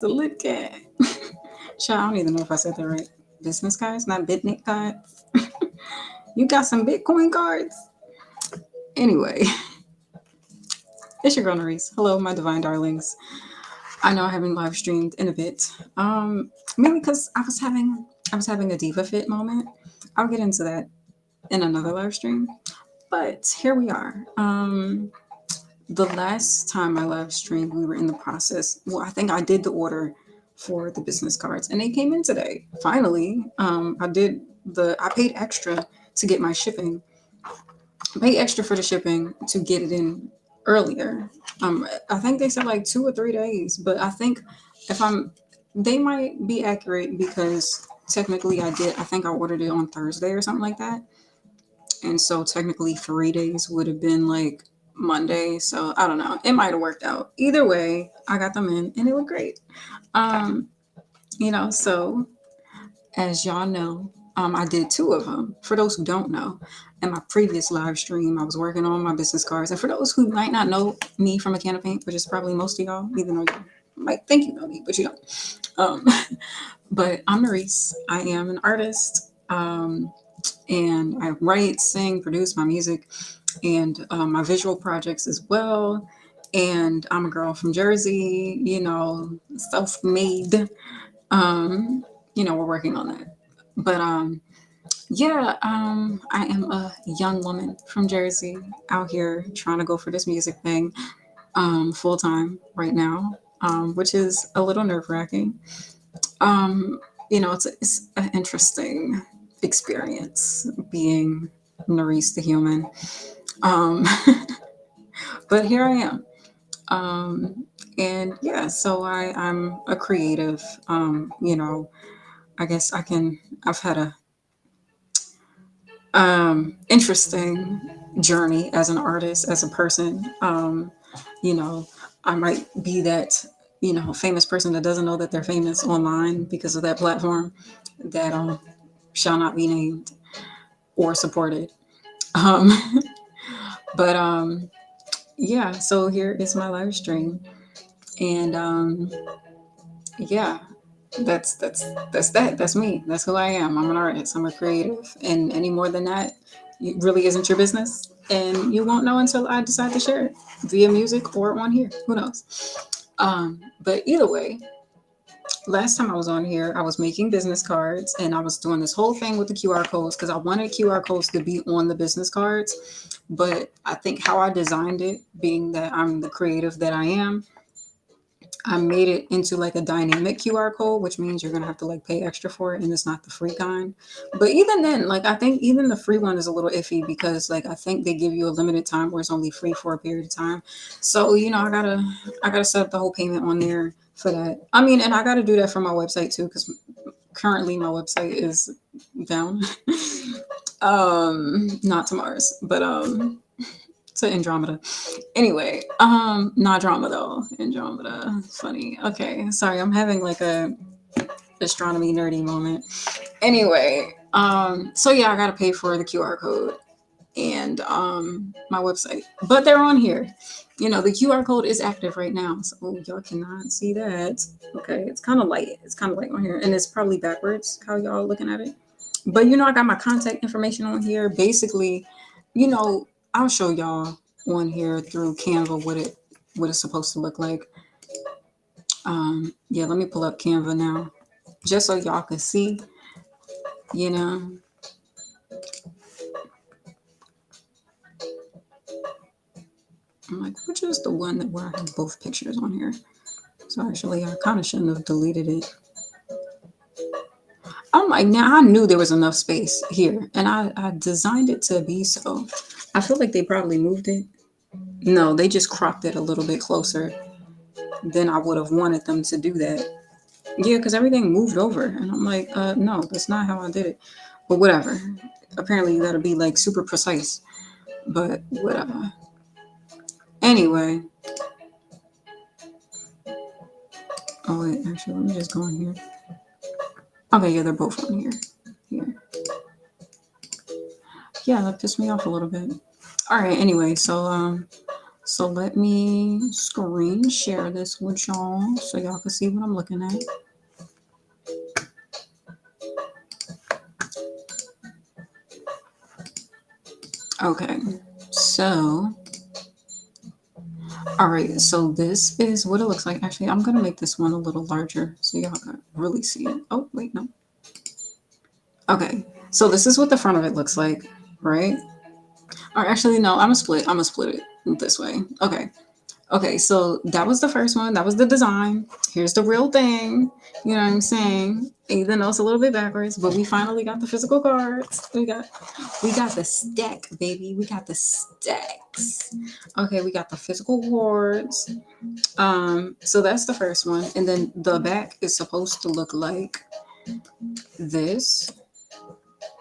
The lit cat. Child, I don't even know if I said that right. Business cards, not Bitnik cards. You got some Bitcoin cards? Anyway, it's your girl Nerese. Hello, my divine darlings. I know I haven't live streamed in a bit. Mainly because I was having a diva fit moment. I'll get into that in another live stream. But here we are. The last time I live streamed, we were in the process. Well, I think I did the order for the business cards, and they came in today. Finally, I paid extra to get my shipping. I paid extra for the shipping to get it in earlier. I think they said like 2 or 3 days, but I think if I'm, they might be accurate because technically I did. I think I ordered it on Thursday or something like that, and so technically 3 days would have been like Monday. So I don't know. It might have worked out. Either way, I got them in, and it looked great. Um, so as y'all know, I did two of them. For those who don't know, in my previous live stream, I was working on my business cards. And for those who might not know me from a can of paint, which is probably most of y'all, even though you might think you know me, but you don't. But I'm Nerese. I am an artist. And I write, sing, produce my music, and my visual projects as well. And I'm a girl from Jersey, self-made. Um, we're working on that. But yeah, I am a young woman from Jersey out here trying to go for this music thing full time right now, which is a little nerve wracking. Um, it's an interesting experience being Nerese the human. Um, but here I am. Um, and yeah, so I'm a creative. I guess I've had a interesting journey as an artist, as a person. You know, I might be that, famous person that doesn't know that they're famous online because of that platform that shall not be named or supported. Um, but yeah, so here is my live stream. And yeah, that's me. That's who I am. I'm an artist. I'm a creative. And any more than that, it really isn't your business. And you won't know until I decide to share it via music or on here. Who knows? But either way, last time I was on here, I was making business cards and I was doing this whole thing with the QR codes because I wanted QR codes to be on the business cards. But I think how I designed it, being that I'm the creative that I am, I made it into like a dynamic QR code, which means you're gonna have to like pay extra for it, and it's not the free kind. But even then, like I think even the free one is a little iffy because like I think they give you a limited time where it's only free for a period of time. So I gotta set up the whole payment on there for that. I mean, and I gotta do that for my website too because currently my website is down. Not to Mars, but to Andromeda. Anyway, not drama though. Andromeda. Funny. Okay, sorry, I'm having like a astronomy nerdy moment. Anyway, so yeah, I gotta pay for the QR code and my website. But they're on here. The QR code is active right now. So y'all cannot see that. Okay, it's kind of light. It's kind of light on here. And it's probably backwards how y'all looking at it. But I got my contact information on here. Basically, you know, I'll show y'all on here through Canva what it's supposed to look like. Yeah, let me pull up Canva now, just so y'all can see. You know, I'm like, which is the one that where I have both pictures on here? So actually, I kind of shouldn't have deleted it. I'm like, now I knew there was enough space here, and I designed it to be so. I feel like they probably moved it. No, they just cropped it a little bit closer than I would have wanted them to do that. Yeah, because everything moved over, and I'm like, no, that's not how I did it. But whatever. Apparently, you gotta be like super precise. But whatever. Anyway. Oh wait, actually, let me just go in here. Okay, yeah, they're both on here. Here. Yeah, that pissed me off a little bit. All right. Anyway, So let me screen share this with y'all so y'all can see what I'm looking at. Okay, so all right, so this is what it looks like. Actually, I'm gonna make this one a little larger so y'all can really see it. Oh, wait, no. Okay, so this is what the front of it looks like, right? Or actually, no, I'm gonna split it this way. Okay. Okay, so that was the first one. That was the design. Here's the real thing. You know what I'm saying? Even though it's a little bit backwards, but we finally got the physical cards. We got the stack, baby. We got the stacks. Okay, we got the physical cards. So that's the first one. And then the back is supposed to look like this,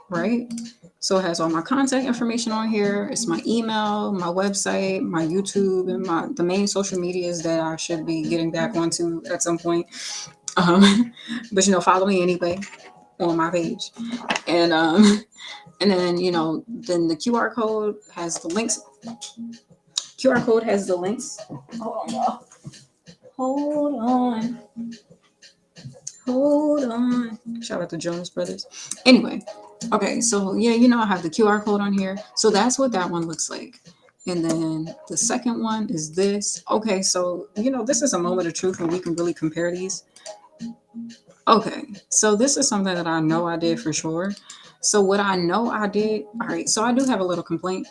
right? So it has all my contact information on here. It's my email, my website, my YouTube, and the main social medias that I should be getting back onto at some point. But follow me anyway on my page. And and then then the QR code has the links. QR code has the links. Hold on, y'all. Hold on. Hold on. Shout out to Jonas Brothers. Anyway, okay, so yeah, I have the QR code on here. So that's what that one looks like. And then the second one is this. Okay, so this is a moment of truth when we can really compare these. Okay, so this is something that I know I did for sure. So what I know I did, all right, so I do have a little complaint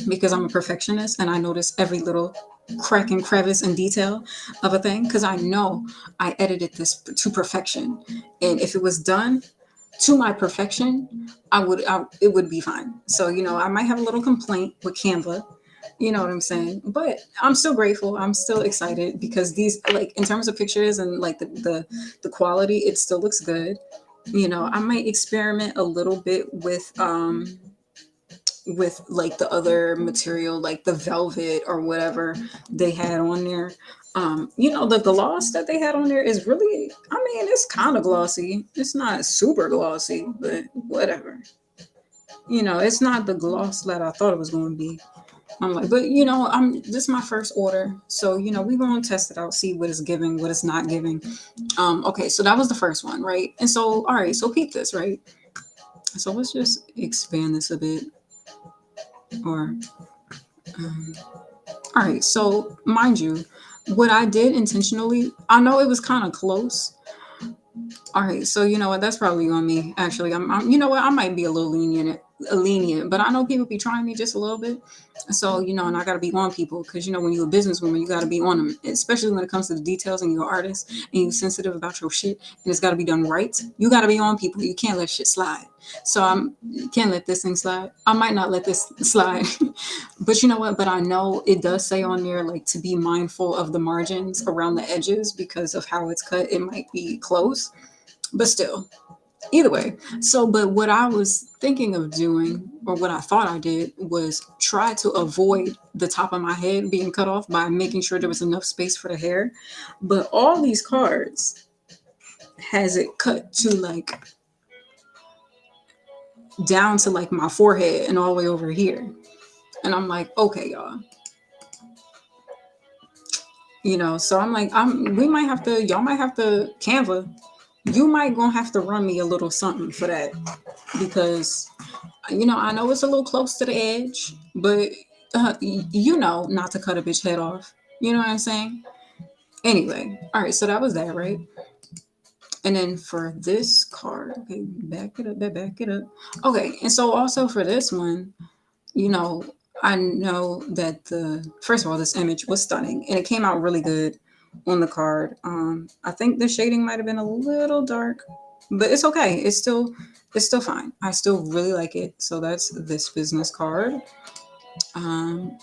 because I'm a perfectionist and I notice every little crack and crevice and detail of a thing because I know I edited this to perfection. And if it was done to my perfection, it would be fine. So, I might have a little complaint with Canva. You know what I'm saying? But I'm still grateful. I'm still excited because these, like, in terms of pictures and like the quality, it still looks good. I might experiment a little bit with like the other material, like the velvet or whatever they had on there. The gloss that they had on there is really, I mean, it's kind of glossy. It's not super glossy, but whatever. It's not the gloss that I thought it was going to be. I'm like, but this is my first order, so we're gonna test it out, see what it's giving, what it's not giving. Okay, so that was the first one, right? And so, all right, so peep this, right? So let's just expand this a bit, or all right, so mind you, what I did intentionally, I know it was kind of close. All right, so you know what? That's probably on me. Actually, I'm you know what? I might be a little lenient, but I know people be trying me just a little bit. So and I gotta be on people because when you're a businesswoman, you gotta be on them, especially when it comes to the details and you're an artist and you're sensitive about your shit and it's gotta be done right. You gotta be on people. You can't let shit slide. So can't let this thing slide. I might not let this slide, but you know what? But I know it does say on there like to be mindful of the margins around the edges because of how it's cut. It might be close, but still, either way. So, but what I was thinking of doing, or what I thought I did, was try to avoid the top of my head being cut off by making sure there was enough space for the hair. But all these cards has it cut to like down to like my forehead and all the way over here. And I'm like, okay, y'all. So I'm like, we might have to, y'all might have to Canva. You might gonna have to run me a little something for that because I know it's a little close to the edge, but not to cut a bitch head off. You know what I'm saying? Anyway, all right. So that was that, right? And then for this card, okay, back it up, back it up. Okay, and so also for this one, you know, I know that the first of all, this image was stunning and it came out really good on the card. I think the shading might have been a little dark, but it's okay. It's still fine. I still really like it. So that's this business card,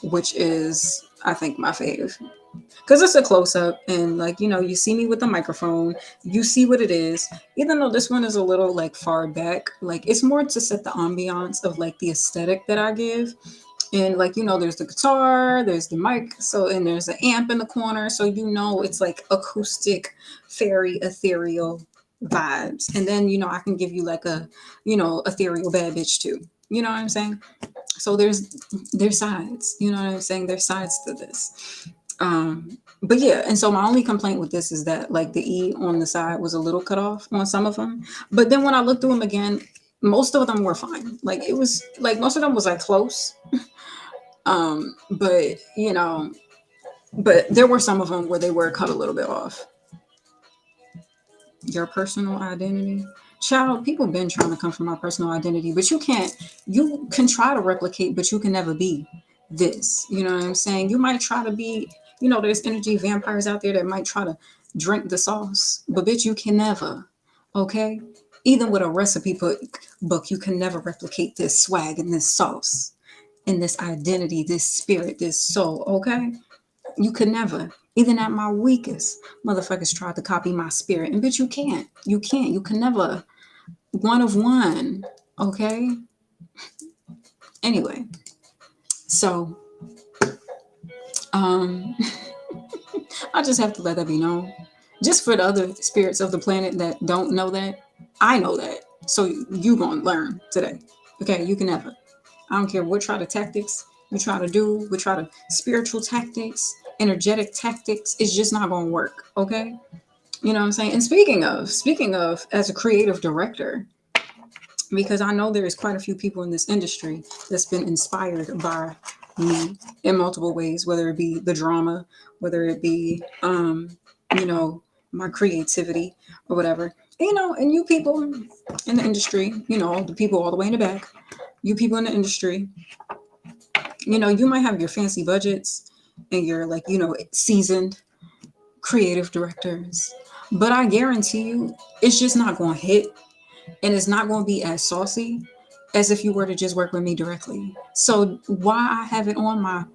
which is I think my fave because it's a close up and like you see me with the microphone, you see what it is. Even though this one is a little like far back, like it's more to set the ambiance of like the aesthetic that I give. And like there's the guitar, there's the mic, so and there's an amp in the corner, so it's like acoustic, fairy, ethereal vibes. And then I can give you like a ethereal bad bitch too. You know what I'm saying? So there's sides. You know what I'm saying? There's sides to this. Um, but yeah, and so my only complaint with this is that like the E on the side was a little cut off on some of them. But then when I looked through them again, most of them were fine. Like it was like most of them was like close. But but there were some of them where they were cut a little bit off. Your personal identity. Child, people been trying to come from my personal identity, but you can't. You can try to replicate, but you can never be this. You know what I'm saying? You might try to be, there's energy vampires out there that might try to drink the sauce, but bitch, you can never. Okay? Even with a recipe book, you can never replicate this swag and this sauce and this identity, this spirit, this soul. Okay? You could never. Even at my weakest, motherfuckers tried to copy my spirit. And bitch, you can't. You can't. You can never. One of one. Okay? Anyway. So, um, I just have to let that be known. Just for the other spirits of the planet that don't know that, I know that. So you gonna learn today. Okay, you can never. I don't care what try to tactics we try to do, we try to spiritual tactics, energetic tactics, it's just not gonna work. Okay? You know what I'm saying? And speaking of, as a creative director, because I know there is quite a few people in this industry that's been inspired by me in multiple ways, whether it be the drama, whether it be, you know, my creativity or whatever. And you people in the industry, the people all the way in the back, you people in the industry, you might have your fancy budgets and your like, seasoned creative directors, but I guarantee you, it's just not going to hit, and it's not going to be as saucy as if you were to just work with me directly. So why I have it on my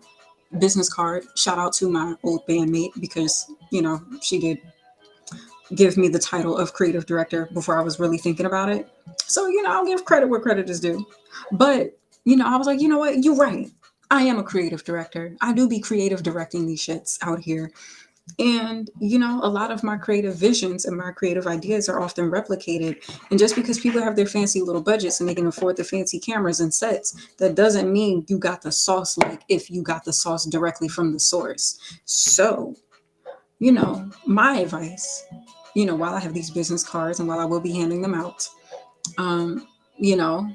business card, shout out to my old bandmate, because she did give me the title of creative director before I was really thinking about it. So I'll give credit where credit is due. But I was like, you know what, you're right, I am a creative director. I do be creative directing these shits out here. And, a lot of my creative visions and my creative ideas are often replicated. And just because people have their fancy little budgets and they can afford the fancy cameras and sets, that doesn't mean you got the sauce like if you got the sauce directly from the source. So, my advice, while I have these business cards and while I will be handing them out, um, you know,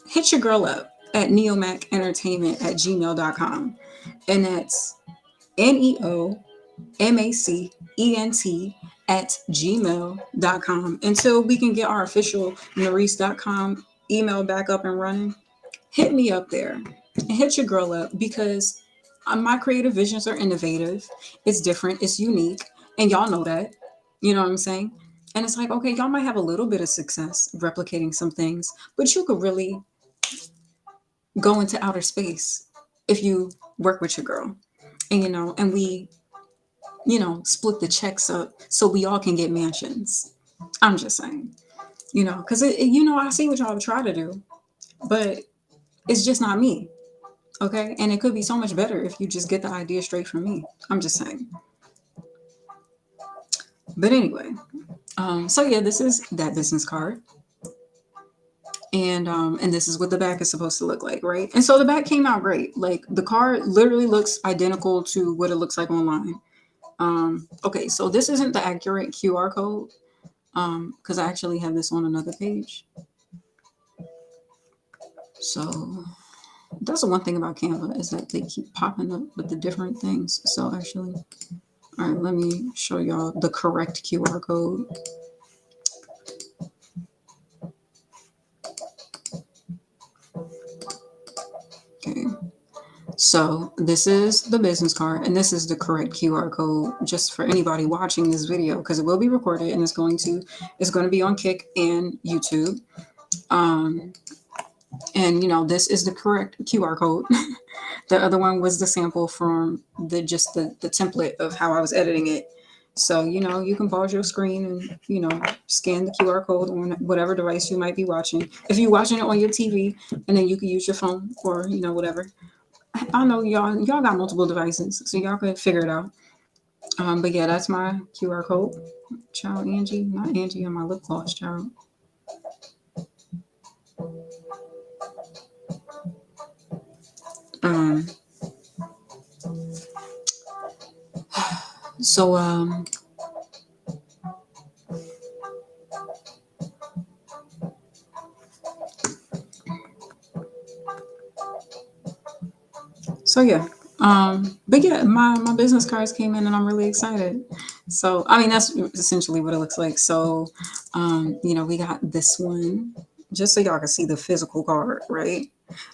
hit your girl up at neomacentertainment@gmail.com. And that's NEOMACENT@gmail.com until we can get our official Maurice.com email back up and running. Hit me up there and hit your girl up, because my creative visions are innovative. It's different. It's unique. And y'all know that. You know what I'm saying? And it's like, okay, y'all might have a little bit of success replicating some things, but you could really go into outer space if you work with your girl. And we split the checks up so we all can get mansions. I'm just saying, because I see what y'all try to do, but it's just not me. Okay. And it could be so much better if you just get the idea straight from me. I'm just saying. But anyway, so yeah, this is that business card. And this is what the back is supposed to look like, right? And so the back came out great. Like the card literally looks identical to what it looks like online. Okay, so this isn't the accurate QR code, because I actually have this on another page. So that's the one thing about Canva, is that they keep popping up with the different things. So actually, all right, let me show y'all the correct QR code. Okay, so this is the business card, and this is the correct QR code, just for anybody watching this video, because it will be recorded and it's going to be on Kick and YouTube. And this is the correct QR code. The other one was the sample from the template of how I was editing it. So you can pause your screen and scan the QR code on whatever device you might be watching. If you're watching it on your TV, and then you can use your phone or whatever. I know y'all got multiple devices, so y'all could figure it out. But yeah, that's my QR code. Child, Angie, not Angie on my lip gloss, child. Um, so So yeah. But yeah, my business cards came in and I'm really excited. So I mean that's essentially what it looks like. So we got this one just so y'all can see the physical card, right?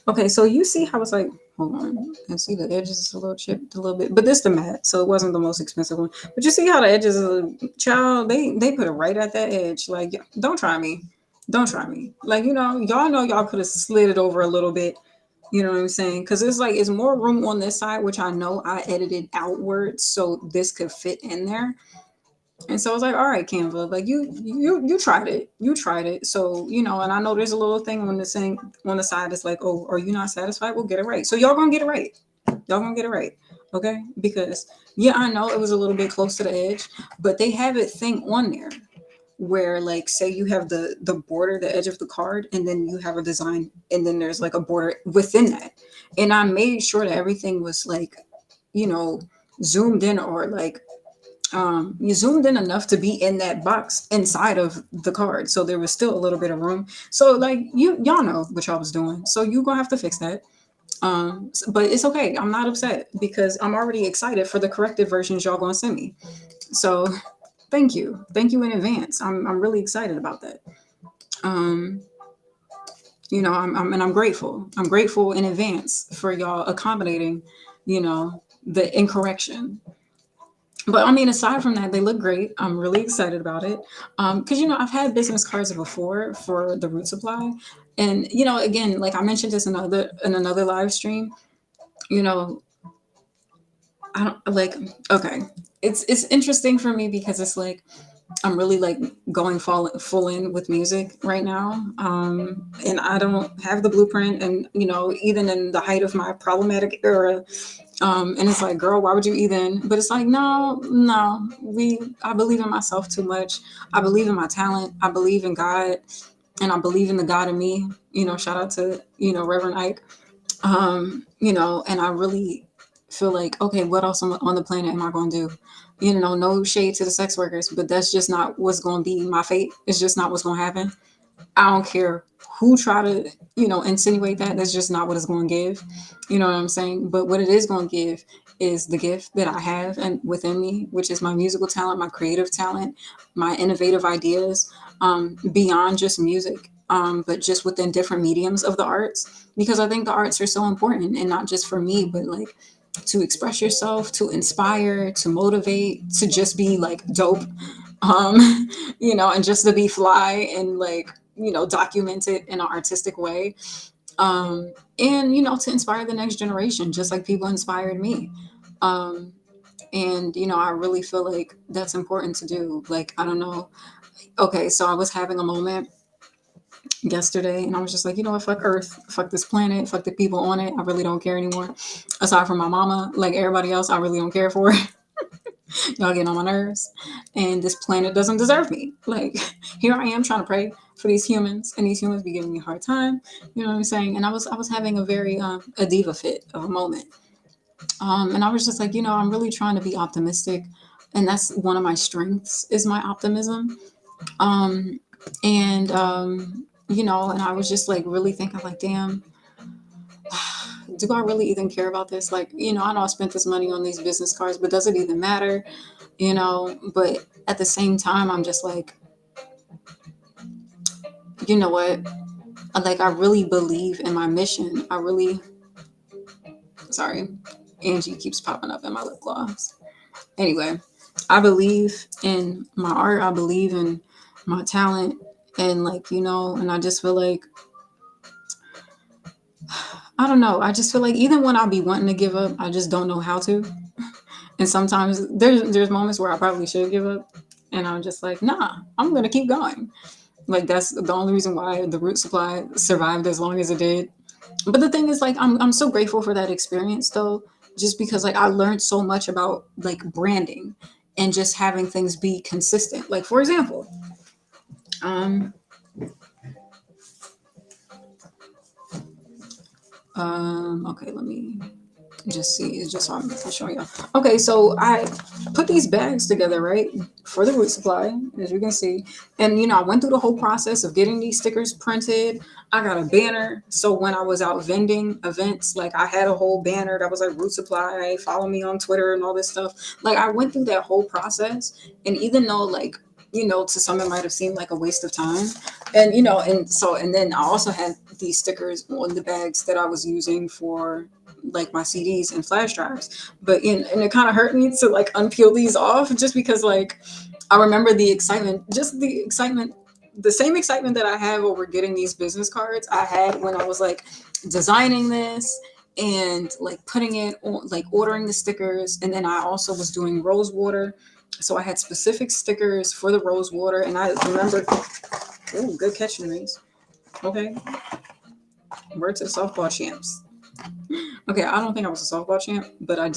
Okay, so you see how it's like, hold on, and see the edges is a little chipped a little bit, but this the matte, so it wasn't the most expensive one. But you see how the edges of child, they put it right at that edge. Like, don't try me, don't try me. Like, y'all know y'all could have slid it over a little bit. You know what I'm saying? Because it's like it's more room on this side, which I know I edited outwards so this could fit in there. And so I was like, all right, Canva, like you tried it. You tried it. So, and I know there's a little thing on the thing on the side that's like, oh, are you not satisfied? We'll get it right. So y'all gonna get it right. Y'all gonna get it right. Okay? Because yeah, I know it was a little bit close to the edge, but they have it thing on there where like say you have the border, the edge of the card, and then you have a design and then there's like a border within that. And I made sure that everything was like, you know, zoomed in or like you zoomed in enough to be in that box inside of the card, so there was still a little bit of room. So like y'all know what y'all was doing, so you gonna have to fix that. But it's okay, I'm not upset because I'm already excited for the corrected versions y'all gonna send me. So thank you in advance. I'm really excited about that. um I'm grateful. I'm grateful in advance for y'all accommodating the incorrection. But I mean, aside from that, they look great. I'm really excited about it. Because I've had business cards before for the root supply, and again, like I mentioned this in another live stream. You know, I don't like. Okay, it's interesting for me because it's like I'm really like going full in with music right now. And I don't have the blueprint, and even in the height of my problematic era. And it's like, girl, why would you even? But it's like, no, no, I believe in myself too much. I believe in my talent. I believe in God, and I believe in the God in me. Shout out to Reverend Ike. And I really feel like, okay, what else on the planet am I going to do? No shade to the sex workers, but that's just not what's going to be my fate. It's just not what's going to happen. I don't care who try to, insinuate that. That's just not what it's going to give. You know what I'm saying? But what it is going to give is the gift that I have and within me, which is my musical talent, my creative talent, my innovative ideas, beyond just music, but just within different mediums of the arts. Because I think the arts are so important, and not just for me, but like to express yourself, to inspire, to motivate, to just be like dope, and just to be fly and like document it in an artistic way, and to inspire the next generation just like people inspired me. um, and I really feel like that's important to do. Like, I don't know. Okay, so I was having a moment yesterday and I was just like, you know what, fuck Earth, fuck this planet, fuck the people on it. I really don't care anymore. Aside from my mama, like everybody else, I really don't care for. Y'all getting on my nerves, and this planet doesn't deserve me. Like, here I am trying to pray for these humans, and these humans be giving me a hard time. You know what I'm saying? And I was having a very a diva fit of a moment, and I was just like, I'm really trying to be optimistic, and that's one of my strengths is my optimism. Um, and and I was just like really thinking like, damn, do I really even care about this? Like, I know I spent this money on these business cards, but does it even matter? But at the same time, I'm just like, you know what? Like, I really believe in my mission. Sorry, Angie keeps popping up in my lip gloss. Anyway, I believe in my art. I believe in my talent. And like, and I just feel like, I don't know. I just feel like even when I'll be wanting to give up, I just don't know how to. And sometimes there's moments where I probably should give up. And I'm just like, nah, I'm going to keep going. Like, that's the only reason why the root supply survived as long as it did. But the thing is, like, I'm so grateful for that experience though, just because like I learned so much about like branding and just having things be consistent. Like, for example, um Okay, let me just see. It's just so I'm showing y'all. Okay, so I put these bags together, right, for the root supply, as you can see. And I went through the whole process of getting these stickers printed. I got a banner, so when I was out vending events, like I had a whole banner that was like root supply, follow me on Twitter and all this stuff. Like I went through that whole process, and even though like to some it might have seemed like a waste of time, and and then I also had these stickers on the bags that I was using for like my CDs and flash drives. But and it kind of hurt me to like unpeel these off, just because like I remember the excitement, just the excitement, the same excitement that I have over getting these business cards I had when I was like designing this and like putting it on, like ordering the stickers. And then I also was doing rose water, so I had specific stickers for the rose water. And I remember, oh, good catch, Reese. Okay, word to the softball champs. Okay, I don't think I was a softball champ, but I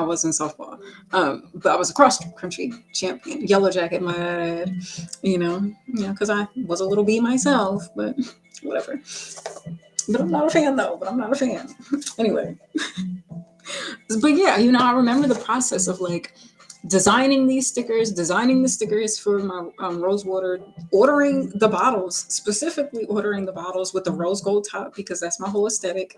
was in softball. But I was a cross country champion, yellow jacket, my dad. Because I was a little bee myself, but whatever. But I'm not a fan though. But I'm not a fan. Anyway, but yeah, I remember the process of like designing the stickers for my rose water, ordering the bottles, specifically ordering the bottles with the rose gold top because that's my whole aesthetic.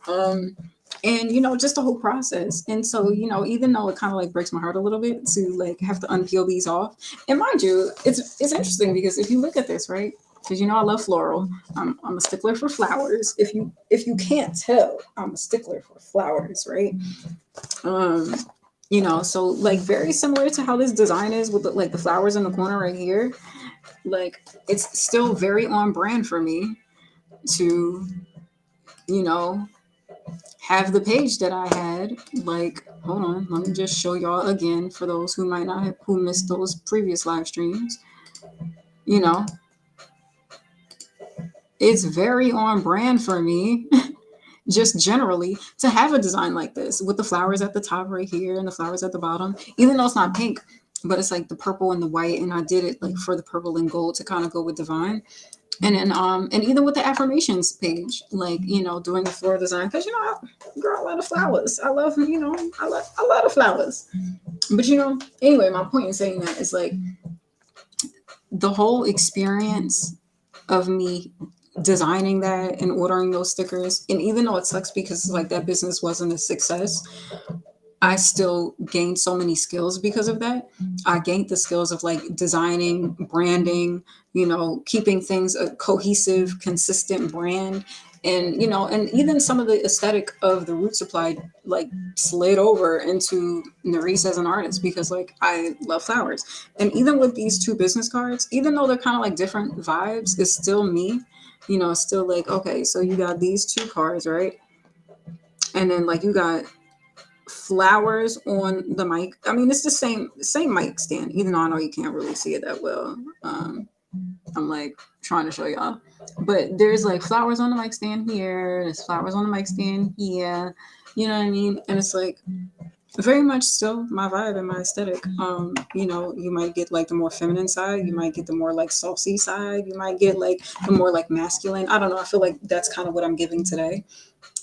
Um, and just the whole process. And so even though it kind of like breaks my heart a little bit to like have to unpeel these off, and mind you, it's interesting because if you look at this, right, because I love floral. I'm a stickler for flowers. If you can't tell, I'm a stickler for flowers, right? um so like very similar to how this design is with like the flowers in the corner right here. Like it's still very on brand for me to you know have the page that I had. Like, hold on, let me just show y'all again for those who might not have, who missed those previous live streams. you know it's very on brand for me. Just generally to have a design like this with the flowers at the top right here and the flowers at the bottom, even though it's not pink, but it's like the purple and the white, and I did it like for the purple and gold to kind of go with divine. And then and even with the affirmations page, like doing the floral design, because girl, I love the flowers. I love I love the flowers. But anyway, my point in saying that is like the whole experience of me designing that and ordering those stickers. And even though it sucks because like that business wasn't a success, I still gained so many skills because of that. I gained the skills of like designing, branding, keeping things a cohesive, consistent brand. And and even some of the aesthetic of the root supply like slid over into Nerisse as an artist because like I love flowers. And even with these two business cards, even though they're kind of like different vibes, it's still me. It's still like, okay, so you got these two cards, right? And then like you got flowers on the mic. I mean, it's the same mic stand, even though I know you can't really see it that well. I'm like trying to show y'all, but there's like flowers on the mic stand here. There's flowers on the mic stand here. You know what I mean? And it's like very much still my vibe and my aesthetic. You might get like the more feminine side. You might get the more like saucy side. You might get like the more like masculine. I don't know. I feel like that's kind of what I'm giving today.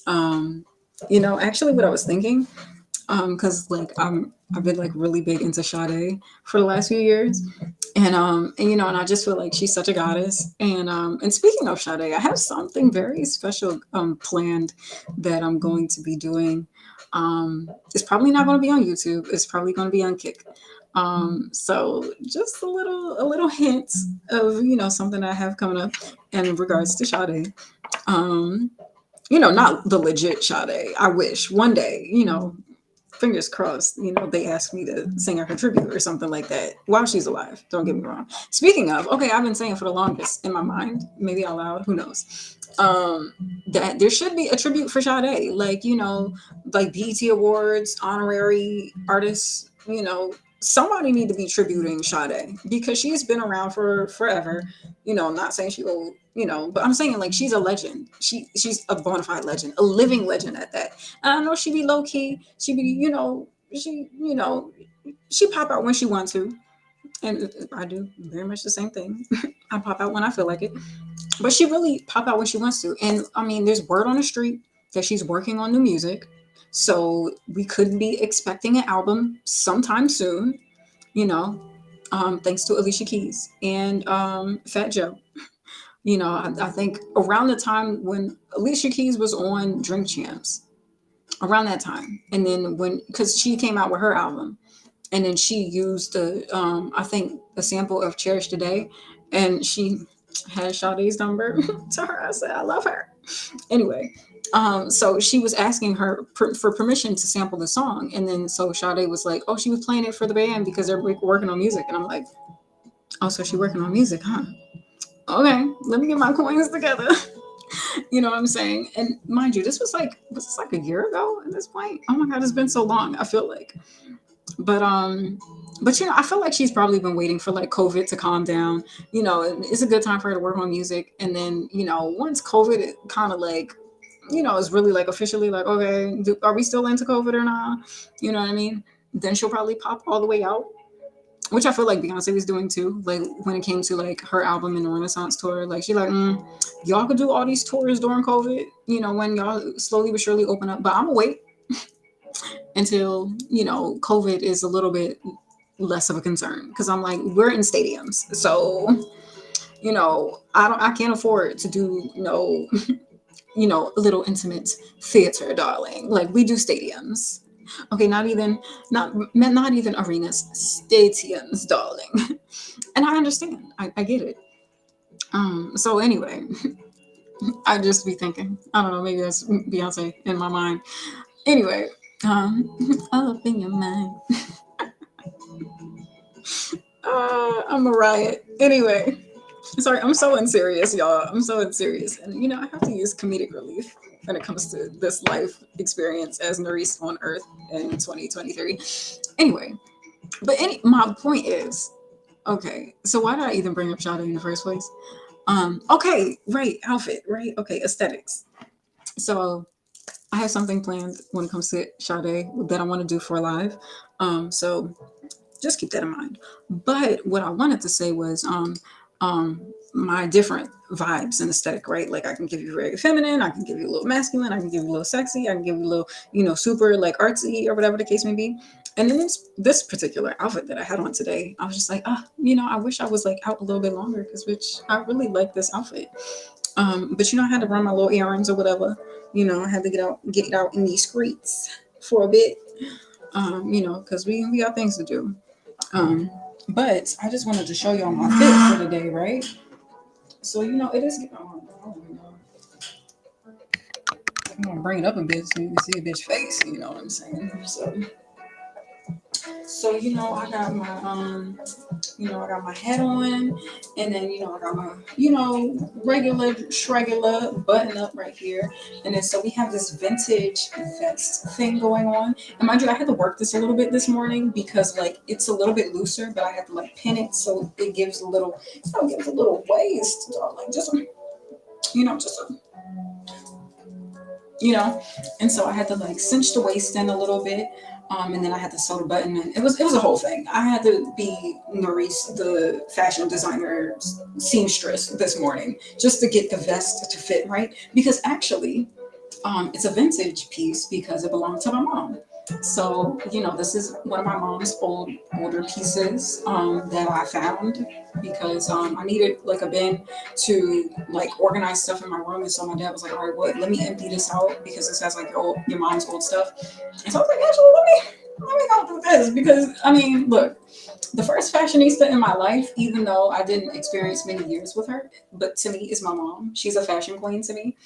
Actually, what I was thinking, because like I've been like really big into Sade for the last few years, and I just feel like she's such a goddess. And speaking of Sade, I have something very special planned that I'm going to be doing. It's probably not going to be on YouTube. It's probably going to be on Kick. So just a little hint of something I have coming up in regards to Sade. Um, not the legit Sade. I wish one day, fingers crossed, they ask me to sing her tribute or something like that while she's alive. Don't get me wrong. Speaking of, okay, I've been saying for the longest in my mind, maybe out loud, who knows, that there should be a tribute for Sade, like, like BET Awards, honorary artists, somebody need to be tributing Sade because she's been around for forever. I'm not saying she old, but I'm saying like she's a legend. She's a bona fide legend, a living legend at that. And I know she be low key. She be, she pop out when she wants to, and I do very much the same thing. I pop out when I feel like it. But she really pop out when she wants to. And I mean, there's word on the street that she's working on new music. So we could be expecting an album sometime soon, you know, thanks to Alicia Keys and Fat Joe. I think around the time when Alicia Keys was on Drink Champs, around that time. And then because she came out with her album, and then she used I think a sample of Cherish Today, and she had Sade's number to her. I said, I love her. Anyway, so she was asking her for permission to sample the song, and then so Sade was like, oh, she was playing it for the band because they're working on music, and I'm like, oh, so she's working on music, huh? Okay, let me get my coins together. You know what I'm saying? And mind you, was this like a year ago at this point? Oh my god, it's been so long. I feel like, but I feel like she's probably been waiting for like COVID to calm down. It's a good time for her to work on music, and then once COVID kind of like is really like officially like, okay, are we still into COVID or not? You know what I mean? Then she'll probably pop all the way out, which I feel like Beyonce was doing too. Like when it came to like her album and the Renaissance tour, like she like, y'all could do all these tours during COVID, when y'all slowly but surely open up. But I'm gonna wait until COVID is a little bit less of a concern, because I'm like, we're in stadiums, so I can't afford to do little intimate theater, darling. Like we do stadiums. Okay, not even arenas, stadiums, darling. And I understand. I get it. So anyway, I just be thinking, I don't know, maybe that's Beyonce in my mind. Anyway, um, all up in your mind. I'm a riot. Anyway, sorry, I'm so unserious, y'all. I'm so unserious. And I have to use comedic relief when it comes to this life experience as Nerys on Earth in 2023. Anyway, my point is, okay, so why did I even bring up Sade in the first place? Okay, right, outfit, right? Okay, aesthetics. So I have something planned when it comes to Sade that I want to do for live. So just keep that in mind. But what I wanted to say was um my different vibes and aesthetic, right? Like I can give you very feminine, I can give you a little masculine, I can give you a little sexy, I can give you a little, super like artsy or whatever the case may be. And then this particular outfit that I had on today, I was just like, I wish I was like out a little bit longer, because which I really like this outfit. But I had to run my little errands or whatever. I had to get out in these streets for a bit. Because we got things to do. Um, but I just wanted to show y'all my fit for the day, right? So it is. I'm gonna bring it up a bit so you can see a bitch face. You know what I'm saying? So I got my I got my hat on, and then I got my regular shregular button up right here, and then so we have this vintage vest thing going on. And mind you, I had to work this a little bit this morning because like it's a little bit looser, but I had to like pin it so it gives a little waist, like just just a, and so I had to like cinch the waist in a little bit. And then I had to sew the button, and it was a whole thing. I had to be Nerys, the fashion designer seamstress, this morning just to get the vest to fit right. Because actually, it's a vintage piece because it belonged to my mom. So this is one of my mom's older pieces that I found because I needed like a bin to like organize stuff in my room. And so my dad was like, all right, well, let me empty this out because this has like your mom's old stuff. And so I was like, actually, let me go through this, because I mean, look, the first fashionista in my life, even though I didn't experience many years with her, but to me is my mom. She's a fashion queen to me.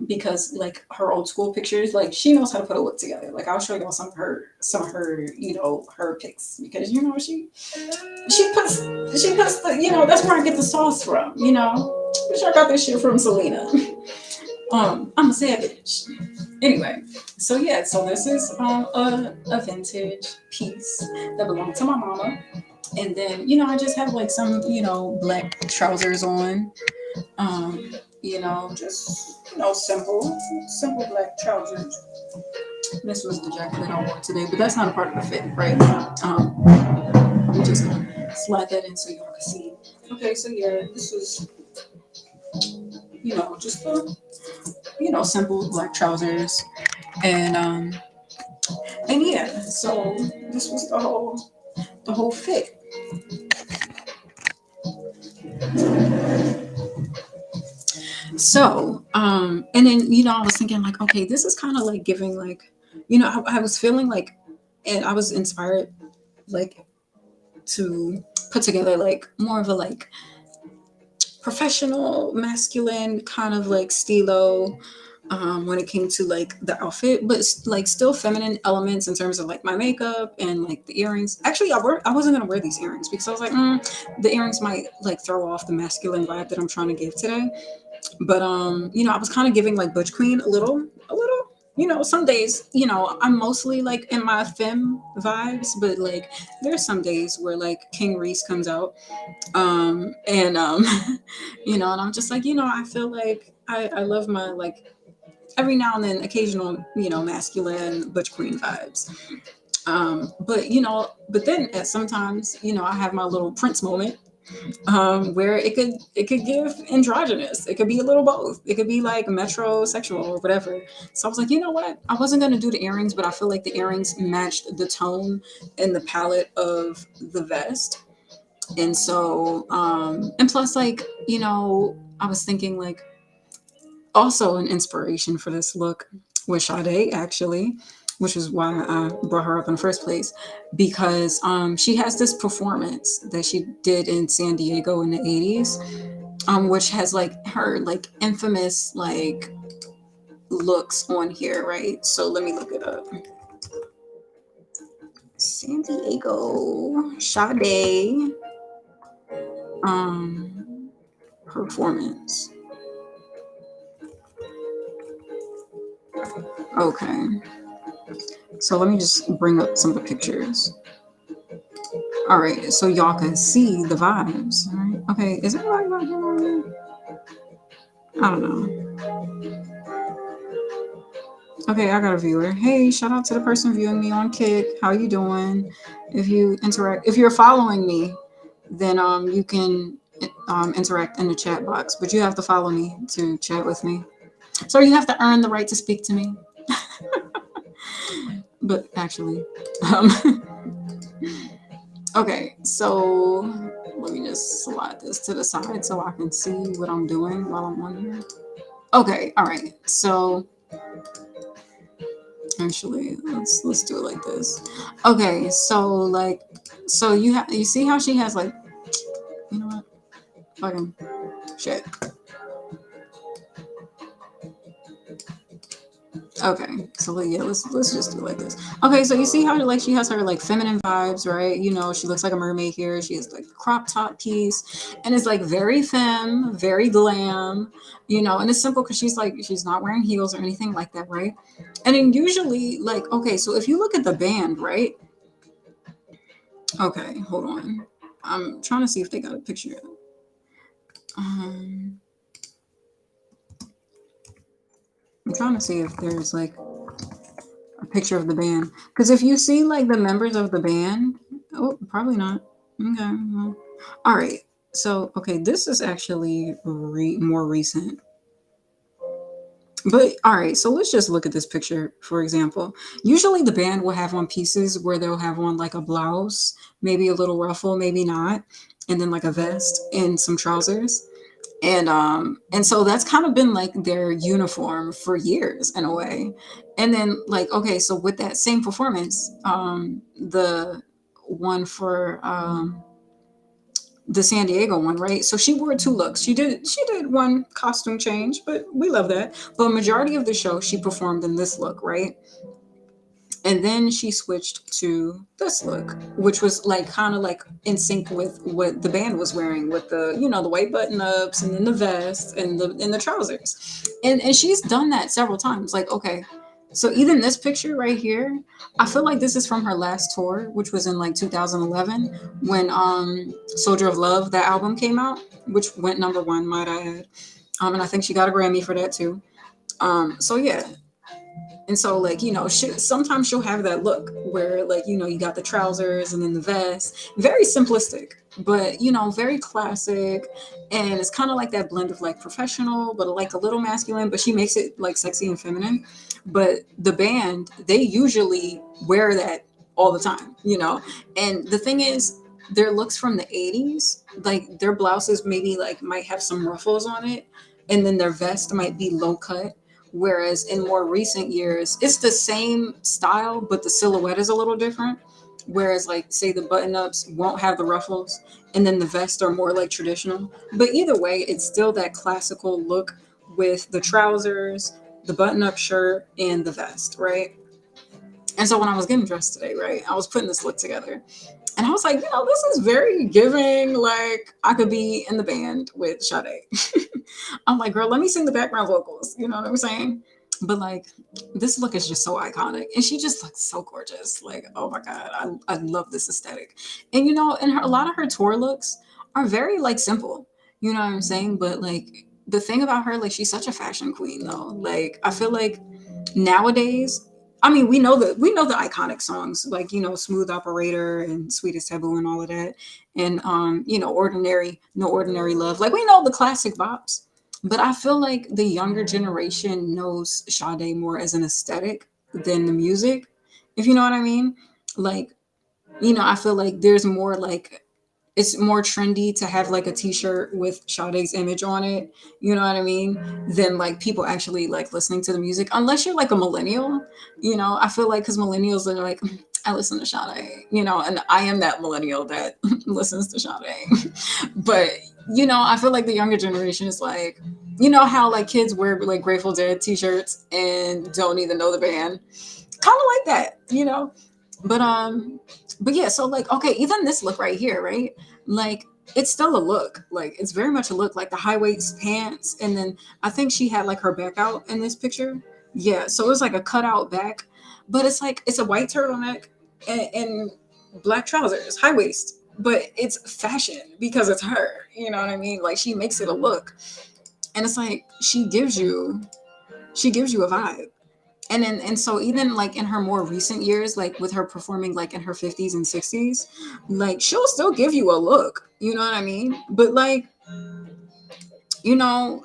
Because like her old school pictures, like she knows how to put a look together. Like I'll show y'all some of her her pics, because she puts the that's where I get the sauce from. Which I got this shit from Selena. I'm a savage. Anyway, so yeah, so this is a vintage piece that belonged to my mama. And then, I just have like some, black trousers on. Just simple black trousers. This was the jacket that I wore today, but that's not a part of the fit, right? I'm just gonna slide that in so y'all can see. Okay, so yeah, this was Just the simple black trousers, and yeah. So this was the whole fit. So, and then I was thinking like, okay, this is kind of like giving like, I was feeling like, and I was inspired like to put together like more of a like professional masculine kind of like stilo, when it came to like the outfit, but like still feminine elements in terms of like my makeup and like the earrings. Actually, I wasn't gonna wear these earrings because I was like, the earrings might like throw off the masculine vibe that I'm trying to give today. But I was kind of giving like Butch Queen a little. Some days, I'm mostly like in my femme vibes, but like there's some days where like King Reese comes out, and and I'm just like, I feel like I love my like every now and then occasional, masculine Butch Queen vibes. But then at sometimes, I have my little Prince moment, where it could give androgynous. It could be a little both. It could be like metrosexual or whatever. So I was like, you know what? I wasn't gonna do the earrings, but I feel like the earrings matched the tone and the palette of the vest. And so, and plus, like, I was thinking like also an inspiration for this look was Sade, actually, which is why I brought her up in the first place, because she has this performance that she did in San Diego in the 80s, which has like her like infamous like looks on here, right? So let me look it up. San Diego Sade um performance. Okay. So let me just bring up some of the pictures. All right, so y'all can see the vibes. All right. Okay, is everybody vibing on here? I don't know. Okay, I got a viewer. Hey, shout out to the person viewing me on Kick. How you doing? If you're following me, then you can interact in the chat box. But you have to follow me to chat with me. So you have to earn the right to speak to me. But actually, um, okay, so let me just slide this to the side so I can see what I'm doing while I'm on here. Okay, all right. So actually, let's do it like this. Okay, so like, so you see how she has like, you know what? Fucking shit. Okay, so like, yeah, let's just do it like this. Okay, so you see how like she has her like feminine vibes, right? She looks like a mermaid here. She has like crop top piece, and it's like very femme, very glam, and it's simple because she's not wearing heels or anything like that, right? And then usually like, okay, so if you look at the band, right? Okay, hold on. I'm trying to see if they got a picture. Um, I'm trying to see if there's like a picture of the band. Because if you see like the members of the band, oh, probably not. Okay, well, all right. So, okay, this is actually more recent. But all right, so let's just look at this picture, for example. Usually the band will have on pieces where they'll have on like a blouse, maybe a little ruffle, maybe not, and then like a vest and some trousers. And so that's kind of been like their uniform for years in a way. And then like, okay, so with that same performance, the one for the San Diego one, right? So she wore two looks. She did one costume change, but we love that. But majority of the show she performed in this look, right? And then she switched to this look, which was like kind of like in sync with what the band was wearing, with the the white button ups and then the vest and the trousers. And she's done that several times. Like, okay, so even this picture right here, I feel like this is from her last tour, which was in like 2011 when Soldier of Love, that album came out, which went number one, might I add. And I think she got a Grammy for that too. So yeah, and so, like, sometimes she'll have that look where, like, you got the trousers and then the vest. Very simplistic. but very classic. And it's kind of like that blend of like professional but like a little masculine, but she makes it like sexy and feminine. But the band, they usually wear that all the time, and the thing is, their looks from the 80s, like their blouses maybe like might have some ruffles on it, and then their vest might be low cut. Whereas in more recent years, it's the same style, but the silhouette is a little different. Whereas, like, say the button ups won't have the ruffles, and then the vests are more like traditional. But either way, it's still that classical look with the trousers, the button up shirt, and the vest, right? And so when I was getting dressed today, right, I was putting this look together. And I was like, this is very giving. Like, I could be in the band with Sade. I'm like, girl, let me sing the background vocals. You know what I'm saying? But like, this look is just so iconic, and she just looks so gorgeous. Like, oh my god, I love this aesthetic. And and a lot of her tour looks are very like simple. You know what I'm saying? But like, the thing about her, like, she's such a fashion queen, though. Like, I feel like nowadays, I mean, we know the iconic songs, like, Smooth Operator and Sweetest Taboo and all of that, and Ordinary, No Ordinary Love. Like, we know the classic bops. But I feel like the younger generation knows Sade more as an aesthetic than the music, if you know what I mean. Like, I feel like there's more like, it's more trendy to have like a t-shirt with Sade's image on it, you know what I mean, than like people actually like listening to the music, unless you're like a millennial. I feel like, because millennials are like, I listen to Sade, and I am that millennial that listens to Sade. But I feel like the younger generation is like, how like kids wear like Grateful Dead t-shirts and don't even know the band, kind of like that. But yeah, so like, okay, even this look right here, right? Like, it's still a look. Like, it's very much a look, like the high waist pants, and then I think she had like her back out in this picture. Yeah, so it was like a cutout back, but it's like, it's a white turtleneck and black trousers, high waist. But it's fashion because it's her. You know what I mean? Like, she makes it a look, and it's like she gives you a vibe. And so even like in her more recent years, like with her performing like in her 50s and 60s, like she'll still give you a look, you know what I mean? But like,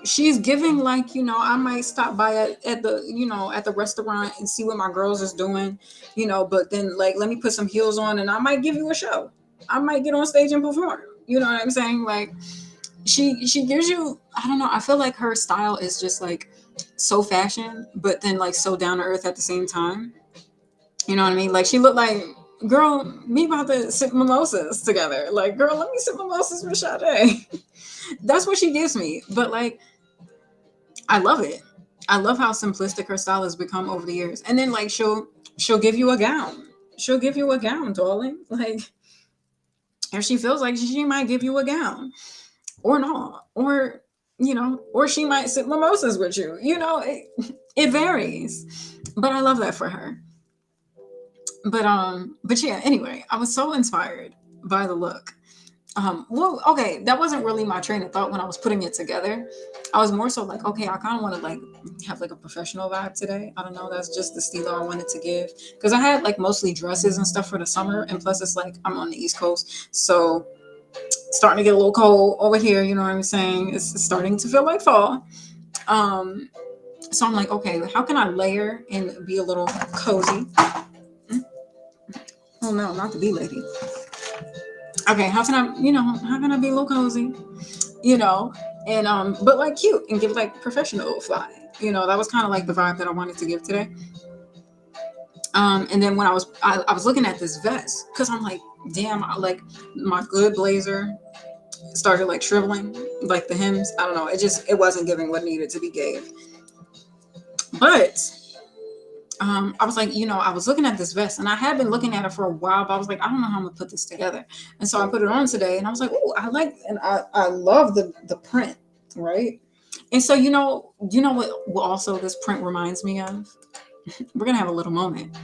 she's giving like, I might stop by at the restaurant and see what my girls is doing, but then like, let me put some heels on and I might give you a show. I might get on stage and perform. You know what I'm saying? Like, she gives you, I don't know, I feel like her style is just like so fashion, but then like so down to earth at the same time. You know what I mean? Like, she looked like, girl, me about to sip mimosas together. Like, girl, let me sip mimosas with Sade. That's what she gives me. But like, I love it. I love how simplistic her style has become over the years. And then like, she'll give you a gown. She'll give you a gown, darling. Like, if she feels like she might give you a gown or not, or she might sip mimosas with you. It varies. But I love that for her. But yeah, anyway, I was so inspired by the look. Well, okay, that wasn't really my train of thought when I was putting it together. I was more so like, okay, I kind of want to like have like a professional vibe today. I don't know, that's just the style I wanted to give, because I had like mostly dresses and stuff for the summer, and plus it's like I'm on the East Coast, so it's starting to get a little cold over here. You know what I'm saying? It's starting to feel like fall. Um, so I'm like, okay, how can I layer and be a little cozy? Oh no, not the bee lady. Okay, how can I be a little cozy? You know, and but like cute and give like professional fly. That was kind of like the vibe that I wanted to give today. And then when I was looking at this vest, because I'm like, damn, like my good blazer started like shriveling, like the hems. I don't know. It wasn't giving what needed to be gave. But I was like, I was looking at this vest, and I had been looking at it for a while, but I was like, I don't know how I'm gonna put this together. And so I put it on today, and I was like, oh, and I love the print, right? And so what also this print reminds me of? We're gonna have a little moment.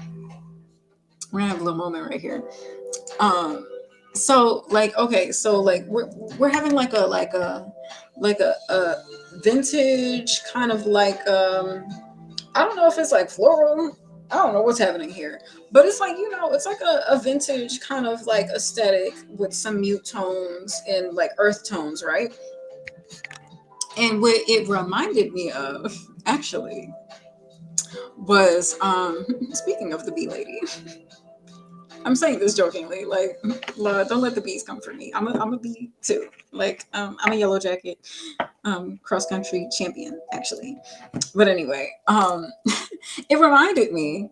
We're gonna have a little moment right here. Um, so like, okay, so like we're having like a vintage kind of like I don't know if it's like floral. I don't know what's happening here, but it's like, it's like a vintage kind of like aesthetic with some mute tones and like earth tones, right? And what it reminded me of, actually, was speaking of the bee lady. I'm saying this jokingly, like, Lord, don't let the bees come for me. I'm a bee too. Like, I'm a yellow jacket, cross country champion, actually. But anyway, it reminded me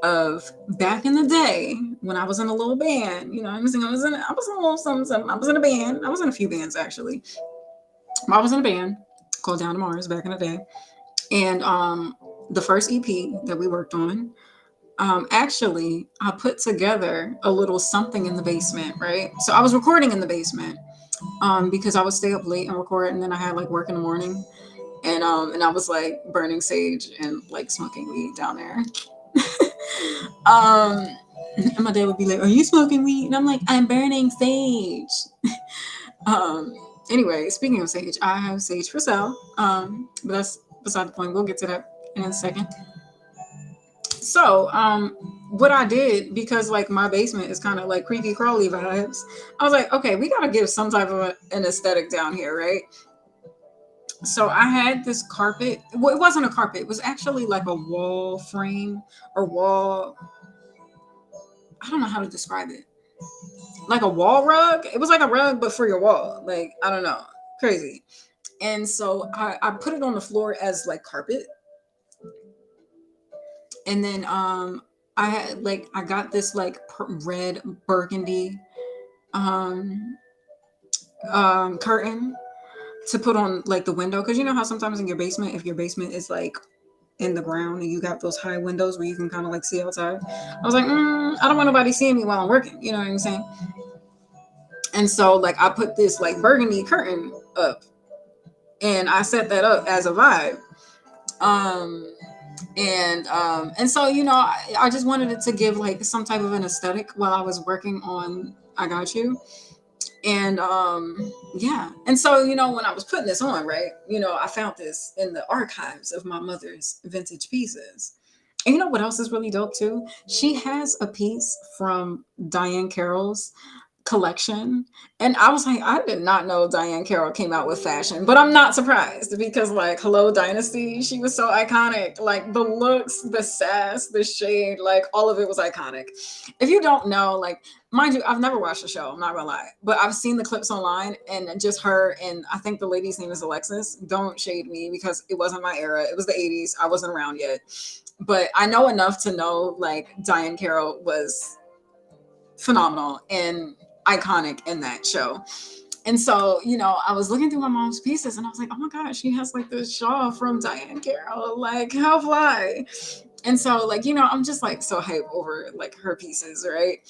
of back in the day when I was in a little band. I was in a little something. I was in a band. I was in a few bands actually. I was in a band called Down to Mars back in the day, and the first EP that we worked on. Actually, I put together a little something in the basement, right? So I was recording in the basement because I would stay up late and record, and then I had like work in the morning, and I was like burning sage and like smoking weed down there. um, and my dad would be like, "Are you smoking weed?" And I'm like, "I'm burning sage." um, anyway, speaking of sage, I have sage for sale. But that's beside the point. We'll get to that in a second. So, what I did, because like my basement is kind of like creepy crawly vibes, I was like, okay, we gotta give some type of an aesthetic down here, right? So I had this carpet. Well, it wasn't a carpet. It was actually like a wall frame or wall. I don't know how to describe it. Like a wall rug. It was like a rug, but for your wall. Like, I don't know, crazy. And so I put it on the floor as like carpet, and then I got this like red burgundy um curtain to put on like the window, because you know how sometimes in your basement, if your basement is like in the ground and you got those high windows where you can kind of like see outside. I was like, I don't want nobody seeing me while I'm working, you know what I'm saying? And so like I put this like burgundy curtain up, and I set that up as a vibe. um and so I just wanted it to give like some type of an aesthetic while I was working on I Got You. And yeah, and so when I was putting this on, right, I found this in the archives of my mother's vintage pieces. And you know what else is really dope too? She has a piece from Diane Carroll's collection. And I was like, I did not know Diane Carroll came out with fashion, but I'm not surprised, because like Hello Dynasty, she was so iconic. Like the looks, the sass, the shade, like all of it was iconic. If you don't know, like, mind you, I've never watched the show, I'm not gonna lie, but I've seen the clips online, and just her, and I think the lady's name is Alexis. Don't shade me because it wasn't my era. It was the 80s. I wasn't around yet. But I know enough to know like Diane Carroll was phenomenal and iconic in that show. And so, I was looking through my mom's pieces, and I was like, oh my gosh, she has like this shawl from Diane Carroll. Like, how fly. And so, like, I'm just like so hype over like her pieces, right?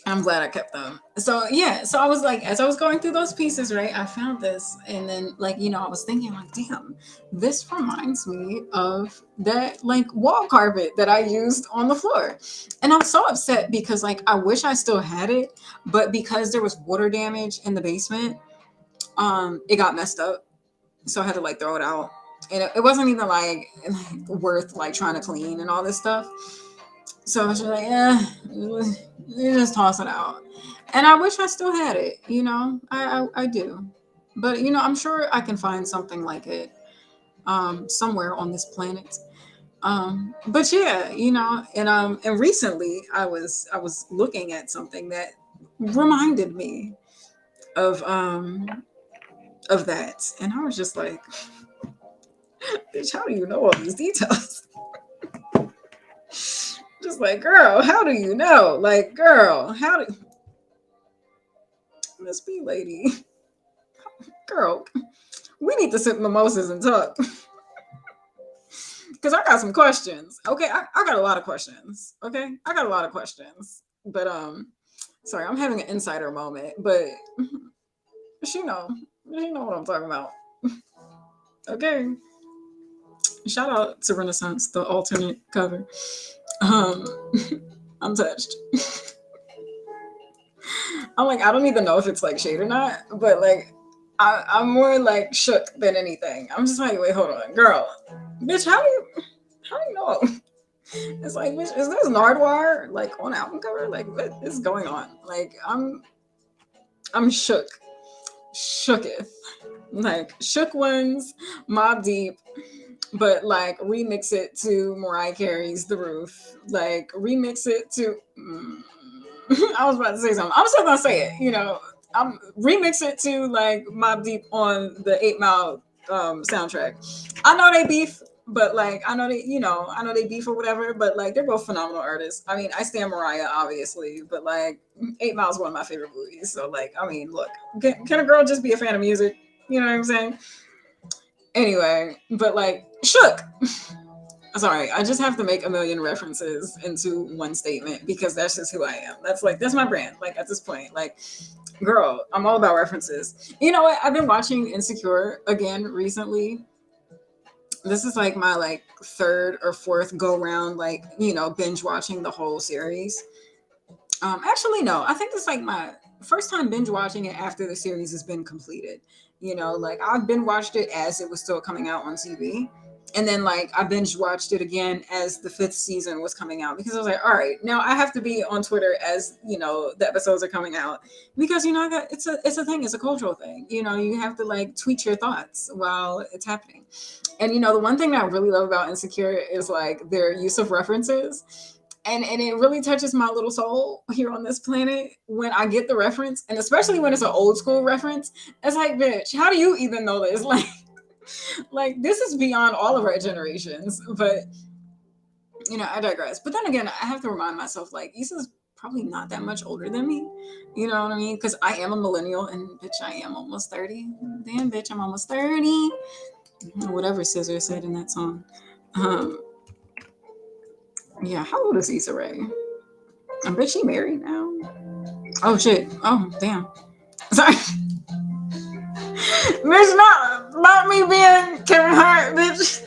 I'm glad I kept them. So yeah, so I was like, as I was going through those pieces, right, I found this, and then like, I was thinking like, damn, this reminds me of that like wall carpet that I used on the floor. And I'm so upset because like I wish I still had it, but because there was water damage in the basement, it got messed up. So I had to like throw it out. And it wasn't even like worth like trying to clean and all this stuff. So I was just like, you just toss it out. And I wish I still had it, I do. But, I'm sure I can find something like it somewhere on this planet. But yeah, and recently I was looking at something that reminded me of that. And I was just like, bitch, how do you know all these details? Just like, girl, how do you know? Like, girl, how do Miss B lady, girl, we need to sip mimosas and talk. Because I got some questions. Okay, I got a lot of questions. Okay, I got a lot of questions. But sorry, I'm having an insider moment. But she know what I'm talking about. Okay, shout out to Renaissance, the alternate cover. Um, I'm touched. I'm like, I don't even know if it's like shade or not, but like, I'm more like shook than anything. I'm just like, wait, hold on, girl, bitch, how do you know? It's like, bitch, is this Nardwar like on album cover? Like, what is going on? Like, I'm shook, shooketh. Like shook ones, Mob Deep, but like remix it to Mariah Carey's The Roof. Like remix it to. I was about to say something. I'm still gonna say it. I'm remix it to like Mob Deep on the 8 Mile soundtrack. I know they beef, but like I know they beef or whatever. But like they're both phenomenal artists. I mean, I stand Mariah obviously, but like 8 Mile is one of my favorite movies. So like, I mean, look, can a girl just be a fan of music? You know what I'm saying? Anyway, but like shook. Sorry, I just have to make a million references into one statement because that's just who I am. That's my brand. Like at this point, like girl, I'm all about references. You know what? I've been watching Insecure again recently. This is like my like third or fourth go round, like, binge watching the whole series. Actually, no. I think it's like my first time binge watching it after the series has been completed. Like I've been watched it as it was still coming out on TV. And then like I binge watched it again as the fifth season was coming out because I was like, all right, now I have to be on Twitter as the episodes are coming out because I got it's a thing, it's a cultural thing. You have to like tweet your thoughts while it's happening. And the one thing that I really love about Insecure is like their use of references and it really touches my little soul here on this planet when I get the reference, and especially when it's an old school reference. It's like, bitch, how do you even know this? Like this is beyond all of our generations. But I digress. But then again, I have to remind myself, like, Issa's probably not that much older than me. You know what I mean? Because I am a millennial, and bitch, I am almost 30. Damn, bitch, I'm almost 30. Whatever Scissor said in that song. Yeah, how old is Issa Rae? I bet she married now. Oh shit. Oh damn. Sorry. Bitch, not me being Kevin Hart, bitch.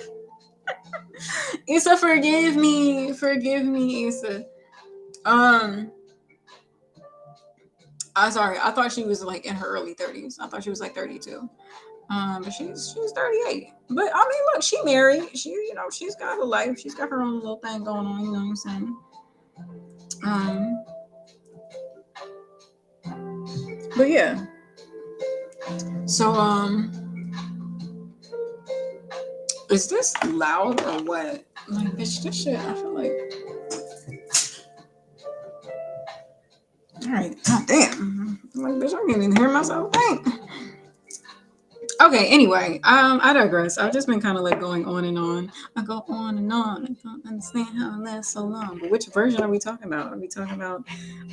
Issa, forgive me. Forgive me, Issa. I'm sorry. I thought she was like in her early 30s. I thought she was like 32. But she's 38. But I mean, look, she married. She's got a life. She's got her own little thing going on. You know what I'm saying? But yeah. So is this loud or what? Like, bitch, this shit. I feel like. All right. God damn. Like, bitch, I can't even hear myself think. Okay, anyway, I digress. I've just been kind of like going on and on. I go on and on. I don't understand how it lasts so long. But which version are we talking about? Are we talking about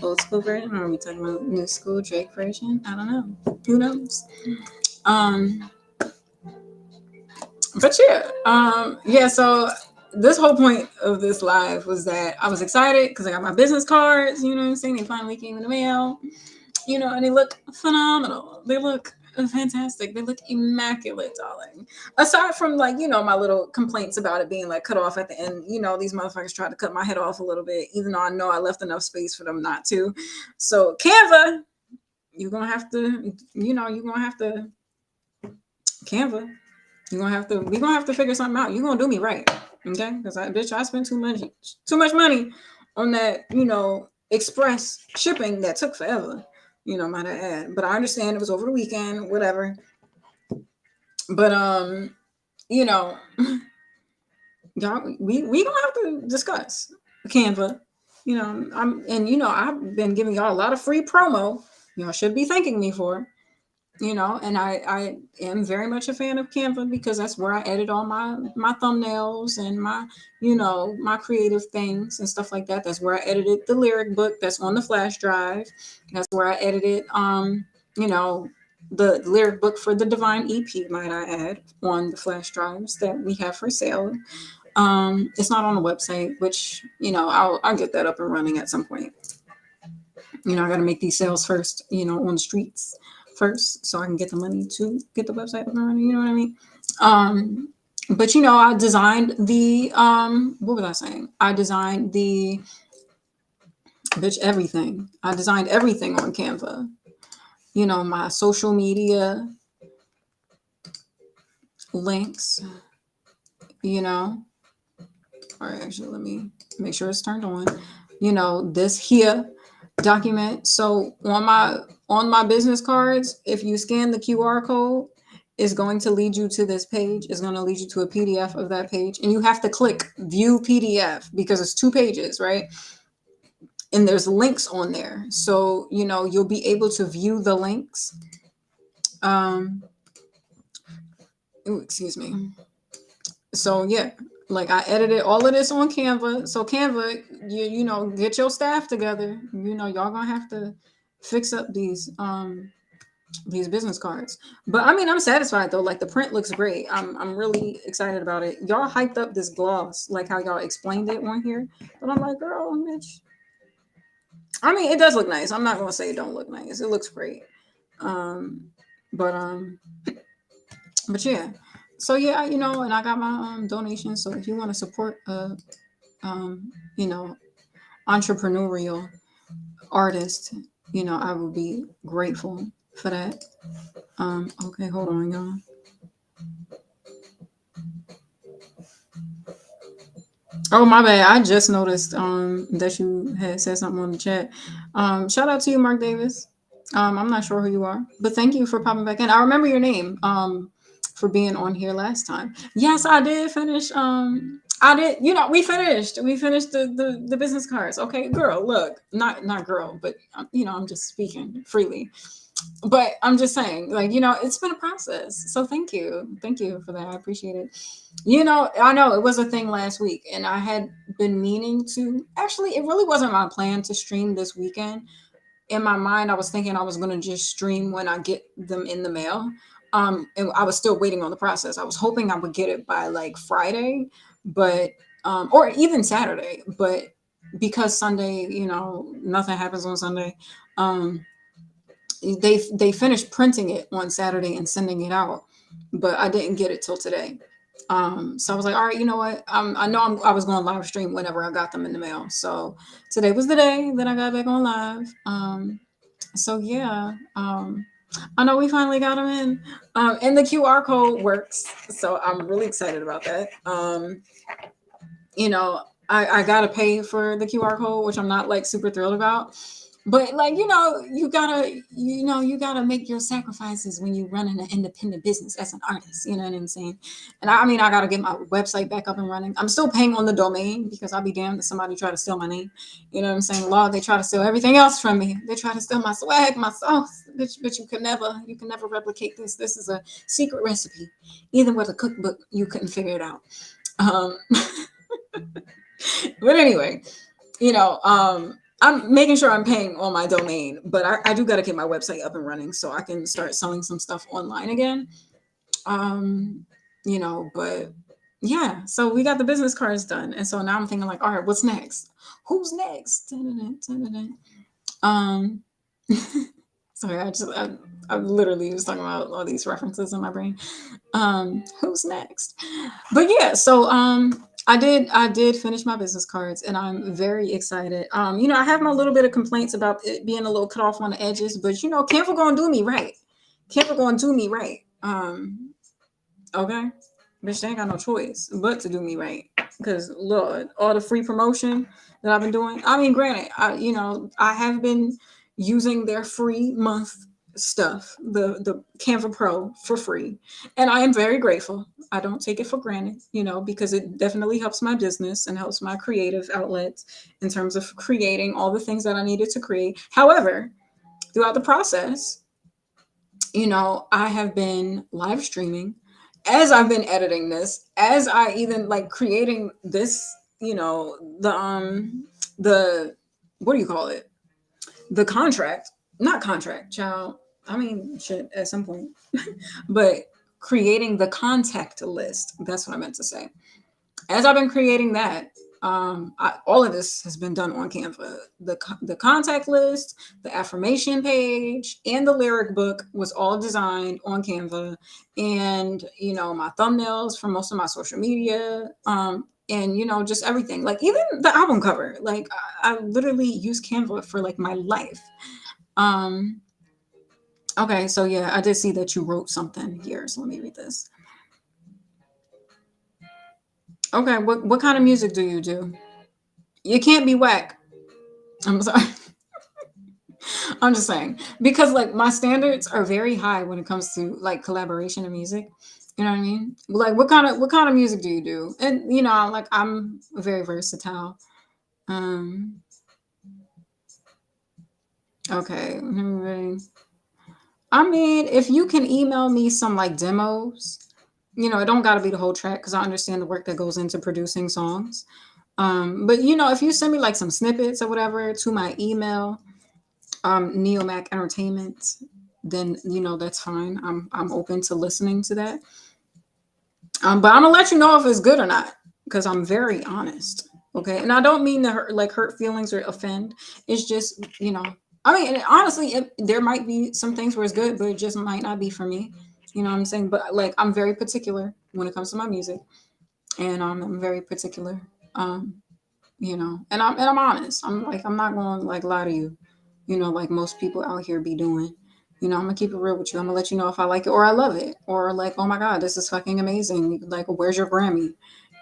old school version or are we talking about new school Drake version? I don't know. Who knows? But yeah. So this whole point of this live was that I was excited because I got my business cards. You know what I'm saying? They finally came in the mail. And they look phenomenal. They look fantastic. They look immaculate, darling. Aside from like, my little complaints about it being like cut off at the end. These motherfuckers tried to cut my head off a little bit, even though I know I left enough space for them not to. So Canva, you're gonna have to, Canva. We're gonna have to figure something out. You're gonna do me right. Okay? Because I spent too much money on that, express shipping that took forever. Might I add. But I understand it was over the weekend, whatever. But y'all, we gonna have to discuss Canva. I've been giving y'all a lot of free promo. Y'all should be thanking me for. And I am very much a fan of Canva because that's where I edit all my thumbnails and my creative things and stuff like that. That's where I edited the lyric book that's on the flash drive. That's where I edited the lyric book for the Divine EP, might I add, on the flash drives that we have for sale. It's not on the website, which I'll get that up and running at some point. I got to make these sales first, on the streets first, so I can get the money to get the website up and running. You know what I mean? But I designed the what was I saying? I designed the everything. I designed everything on Canva. My social media links. All right, actually, let me make sure it's turned on. You know, this here document. So on my business cards, if you scan the QR code, it's going to lead you to this page. It's going to lead you to a PDF of that page, and you have to click View PDF because it's 2 pages, right? And there's links on there, so you know you'll be able to view the links. Um, excuse me. So yeah, like I edited all of this on Canva. So Canva, you know, get your staff together. You know, y'all gonna have to fix up these business cards. But I mean, I'm satisfied though. Like the print looks great. I'm really excited about it. Y'all hyped up this gloss, like how y'all explained it on here. But I'm like, girl, Mitch. I mean, it does look nice. I'm not gonna say it don't look nice. It looks great. Um, but yeah. So yeah, you know, and I got my donation. So if you want to support you know, entrepreneurial artist, you know, I would be grateful for that. Okay, hold on, y'all. Oh my bad. I just noticed that you had said something on the chat. Shout out to you, Mark Davis. I'm not sure who you are, but thank you for popping back in. I remember your name for being on here last time. Yes, I did finish. I did. You know, we finished. We finished the business cards. Okay, girl. Look, not girl, but you know, I'm just speaking freely. But I'm just saying, like, you know, it's been a process. So thank you for that. I appreciate it. You know, I know it was a thing last week, and I had been meaning to. Actually, it really wasn't my plan to stream this weekend. In my mind, I was thinking I was going to just stream when I get them in the mail. And I was still waiting on the process. I was hoping I would get it by like Friday, but or even Saturday. But because Sunday, you know, nothing happens on Sunday. Um, they finished printing it on Saturday and sending it out, but I didn't get it till today. So I was like, all right, you know what? I was going live stream whenever I got them in the mail. So today was the day that I got back on live. So yeah, I know we finally got them in, and the QR code works. So I'm really excited about that. You know, I gotta pay for the QR code, which I'm not like super thrilled about. But like, you gotta make your sacrifices when you run an independent business as an artist. You know what I'm saying? And I mean, I gotta get my website back up and running. I'm still paying on the domain because I'll be damned if somebody try to steal my name. You know what I'm saying? Law, they try to steal everything else from me. They try to steal my swag, my sauce. But you can never replicate this. This is a secret recipe. Even with a cookbook, you couldn't figure it out. Um, but anyway, you know, I'm making sure I'm paying on my domain, but I do got to get my website up and running so I can start selling some stuff online again. Um, you know, but yeah, so we got the business cards done, and so now I'm thinking like, all right, what's next? Who's next? Dun-dun-dun, dun-dun-dun. Um, sorry, I literally was talking about all these references in my brain. Who's next? But yeah, so I did finish my business cards, and I'm very excited. You know, I have my little bit of complaints about it being a little cut off on the edges, but you know, Canva gonna do me right. Canva gonna do me right. Okay, bitch, they ain't got no choice but to do me right. Because Lord, all the free promotion that I've been doing. I mean, granted, I have been using their free month stuff, the Canva Pro for free, and I am very grateful. I don't take it for granted, you know, because it definitely helps my business and helps my creative outlets in terms of creating all the things that I needed to create. However, throughout the process, you know, I have been live streaming as I've been editing this, as I even like creating this, you know, the what do you call it? The contract, not contract, child. I mean, shit, at some point, but creating the contact list. That's what I meant to say. As I've been creating that, all of this has been done on Canva. The contact list, the affirmation page, and the lyric book was all designed on Canva. And you know, my thumbnails for most of my social media, and you know, just everything. Like even the album cover. Like I literally use Canva for like my life. Um, okay, so yeah, I did see that you wrote something here. So let me read this. Okay, what kind of music do you do? You can't be whack. I'm sorry. I'm just saying because like my standards are very high when it comes to like collaboration and music. You know what I mean? Like what kind of music do you do? And like I'm very versatile. Um okay. I mean, if you can email me some like demos, it don't got to be the whole track because I understand the work that goes into producing songs. But if you send me like some snippets or whatever to my email, Neomac Entertainment, then that's fine. I'm open to listening to that. But I'm gonna let you know if it's good or not because I'm very honest. Okay, and I don't mean to hurt feelings or offend. It's just I mean, and honestly, there might be some things where it's good, but it just might not be for me. You know what I'm saying? But like, I'm very particular when it comes to my music, and I'm very particular. Um, and I'm honest. I'm not gonna like lie to you, like most people out here be doing. I'm gonna keep it real with you. I'm gonna let you know if I like it or I love it, or like, oh my god, this is fucking amazing. Like, where's your Grammy?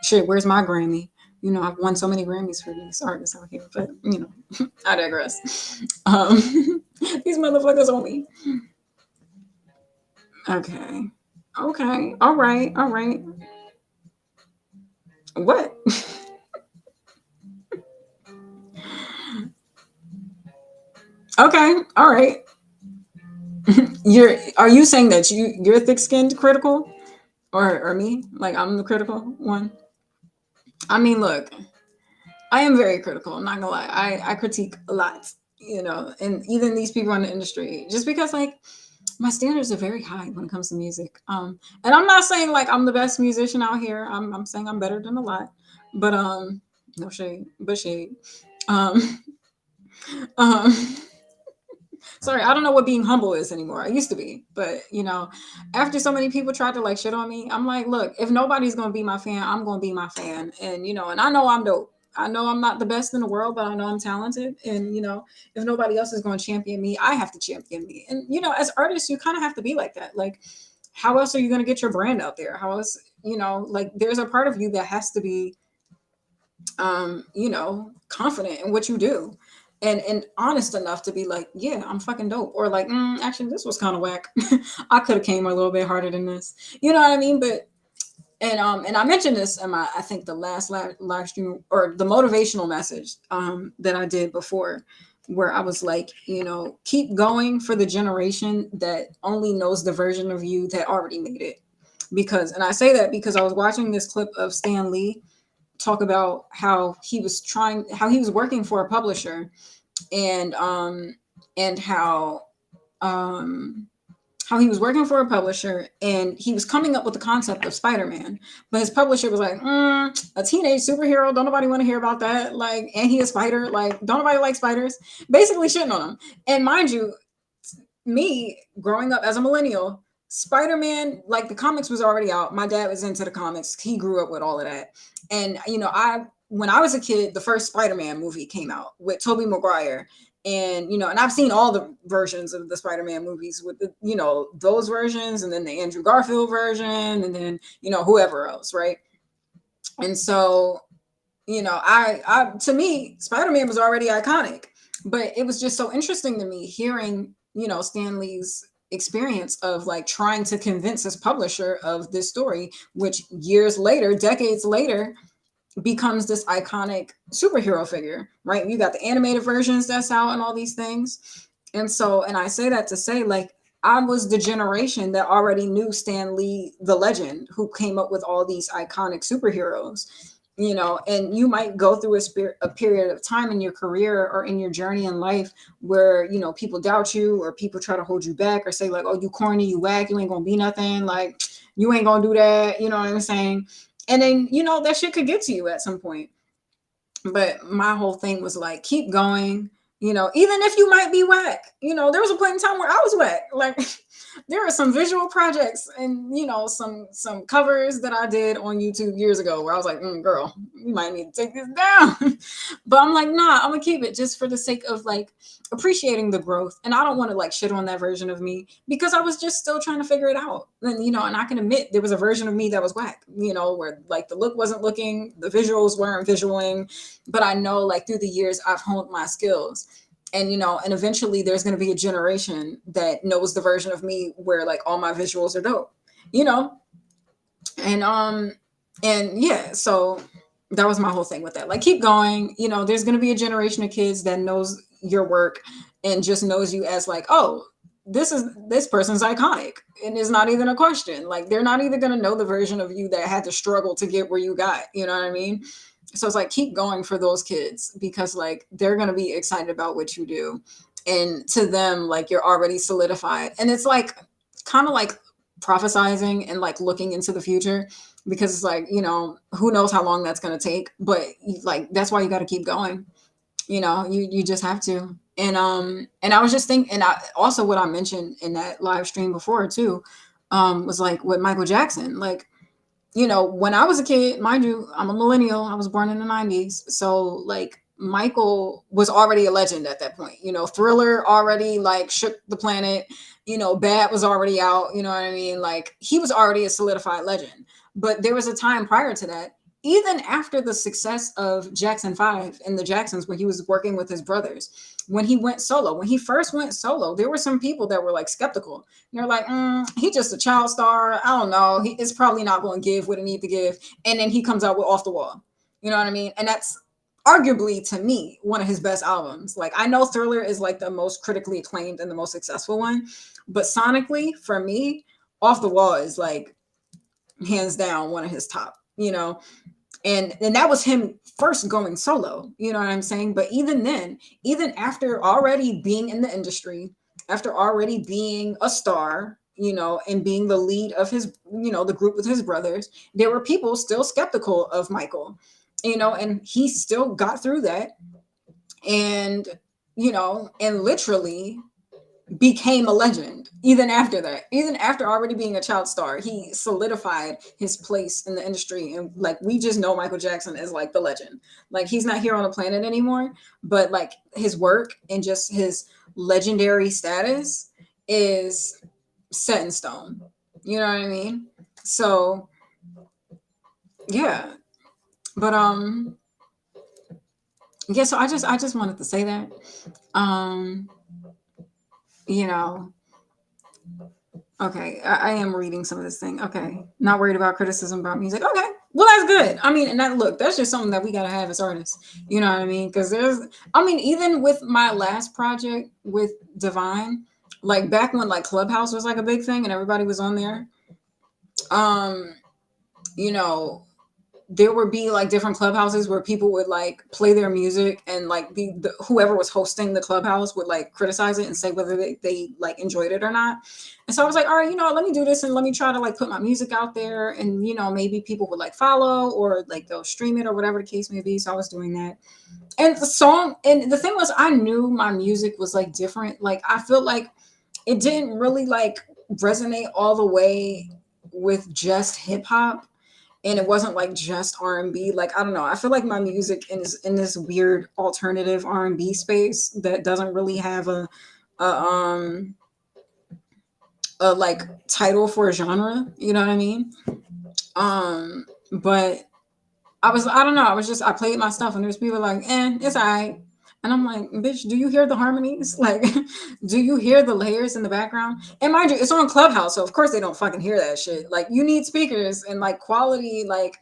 Shit, where's my Grammy? I've won so many Grammys for these artists out here, but I digress. These motherfuckers on me. Okay, okay, all right, all right. What? Okay, all right. Are you saying that you're thick skinned critical? Or me? Like I'm the critical one? I mean, look, I am very critical. I'm not gonna lie. I critique a lot, and even these people in the industry, just because like my standards are very high when it comes to music. And I'm not saying like I'm the best musician out here. I'm saying I'm better than a lot, but no shade, but shade. Um, um, Sorry, I don't know what being humble is anymore. I used to be, but after so many people tried to like shit on me, I'm like, look, if nobody's gonna be my fan, I'm gonna be my fan, and I know I'm dope. I know I'm not the best in the world, but I know I'm talented, and if nobody else is gonna champion me, I have to champion me, and as artists, you kind of have to be like that. Like, how else are you gonna get your brand out there? How else, like, there's a part of you that has to be confident in what you do and honest enough to be like, yeah, I'm fucking dope. Or like, actually this was kind of whack. I could have came a little bit harder than this. You know what I mean? But and I mentioned this in my I think the last live stream or the motivational message that I did before where I was like, keep going for the generation that only knows the version of you that already made it. Because and I say that because I was watching this clip of Stan Lee talk about how he was working for a publisher and and um how he was working for a publisher and he was coming up with the concept of Spider-Man, but his publisher was like, a teenage superhero, don't nobody want to hear about that, like, and he a spider, like, don't nobody like spiders, basically shitting on him. And mind you, me growing up as a millennial, Spider-Man, like the comics was already out. My dad was into the comics. He grew up with all of that. And I when I was a kid, the first Spider-Man movie came out with Tobey Maguire. And and I've seen all the versions of the Spider-Man movies with the, those versions and then the Andrew Garfield version and then, whoever else, right? And so I to me, Spider-Man was already iconic, but it was just so interesting to me hearing, Stan Lee's experience of like trying to convince his publisher of this story, which years later, decades later, becomes this iconic superhero figure, right? You got the animated versions that's out and all these things. And so, and I say that to say, like, I was the generation that already knew Stan Lee, the legend, who came up with all these iconic superheroes, and you might go through a period of time in your career or in your journey in life where, people doubt you or people try to hold you back or say like, oh, you corny, you whack, you ain't gonna be nothing. Like, you ain't gonna do that. You know what I'm saying? And then, that shit could get to you at some point. But my whole thing was like, keep going, Even if you might be whack, there was a point in time where I was whack. Like there are some visual projects and some covers that I did on YouTube years ago where I was like, girl, you might need to take this down. But I'm like, nah, I'm gonna keep it just for the sake of like appreciating the growth. And I don't want to like shit on that version of me because I was just still trying to figure it out. And I can admit there was a version of me that was whack, where like the look wasn't looking, the visuals weren't visualing. But I know like through the years I've honed my skills. And eventually there's going to be a generation that knows the version of me where like all my visuals are dope, you know and yeah, so that was my whole thing with that. Like, keep going. There's going to be a generation of kids that knows your work and just knows you as like, oh, this person's iconic, and it's not even a question. Like, they're not even going to know the version of you that had to struggle to get where you got. You know what I mean? So it's like, keep going for those kids, because like they're going to be excited about what you do, and to them, like, you're already solidified. And it's like kind of like prophesizing and like looking into the future, because it's like, who knows how long that's going to take, but like that's why you got to keep going. You just have to. And I was just thinking, and also what I mentioned in that live stream before too, was like with Michael Jackson. Like, when I was a kid, mind you, I'm a millennial. I was born in the 90s. So like Michael was already a legend at that point. Thriller already like shook the planet. Bad was already out. You know what I mean? Like, he was already a solidified legend. But there was a time prior to that, even after the success of Jackson 5 and the Jacksons, when he was working with his brothers, when he first went solo, there were some people that were like skeptical. They're like, he's just a child star. I don't know. He is probably not going to give what he need to give. And then he comes out with Off the Wall. You know what I mean? And that's arguably, to me, one of his best albums. Like, I know Thriller is like the most critically acclaimed and the most successful one, but sonically, for me, Off the Wall is like hands down one of his top. And that was him first going solo. You know what I'm saying? But even then, even after already being in the industry, after already being a star, and being the lead of his, the group with his brothers, there were people still skeptical of Michael, and he still got through that. And, and literally became a legend. Even after that, even after already being a child star, he solidified his place in the industry. And like, we just know Michael Jackson is like the legend. Like, he's not here on the planet anymore, but like his work and just his legendary status is set in stone. You know what I mean? So yeah. But yeah, so I just wanted to say that. um you know Okay, I am reading some of this thing. Okay, not worried about criticism about music. Okay, well, that's good. I mean, and that's just something that we gotta have as artists. You know what I mean? Because even with my last project with Divine, like back when like Clubhouse was like a big thing and everybody was on there, um, you know, there would be like different clubhouses where people would like play their music, and like whoever was hosting the clubhouse would like criticize it and say whether they like enjoyed it or not. And so I was like, all right, let me do this and let me try to like put my music out there, and maybe people would like follow, or like they'll stream it, or whatever the case may be. So I was doing that. And the thing was, I knew my music was like different. Like, I feel like it didn't really like resonate all the way with just hip hop, and it wasn't like just R&B. Like, I don't know, I feel like my music is in this weird alternative R&B space that doesn't really have a um a like title for a genre, you know what I mean? But I don't know, I played my stuff, and there's people like, it's all right. And I'm like, bitch, do you hear the harmonies? Like, do you hear the layers in the background? And mind you, it's on Clubhouse, so of course they don't fucking hear that shit. Like, you need speakers and like quality, like,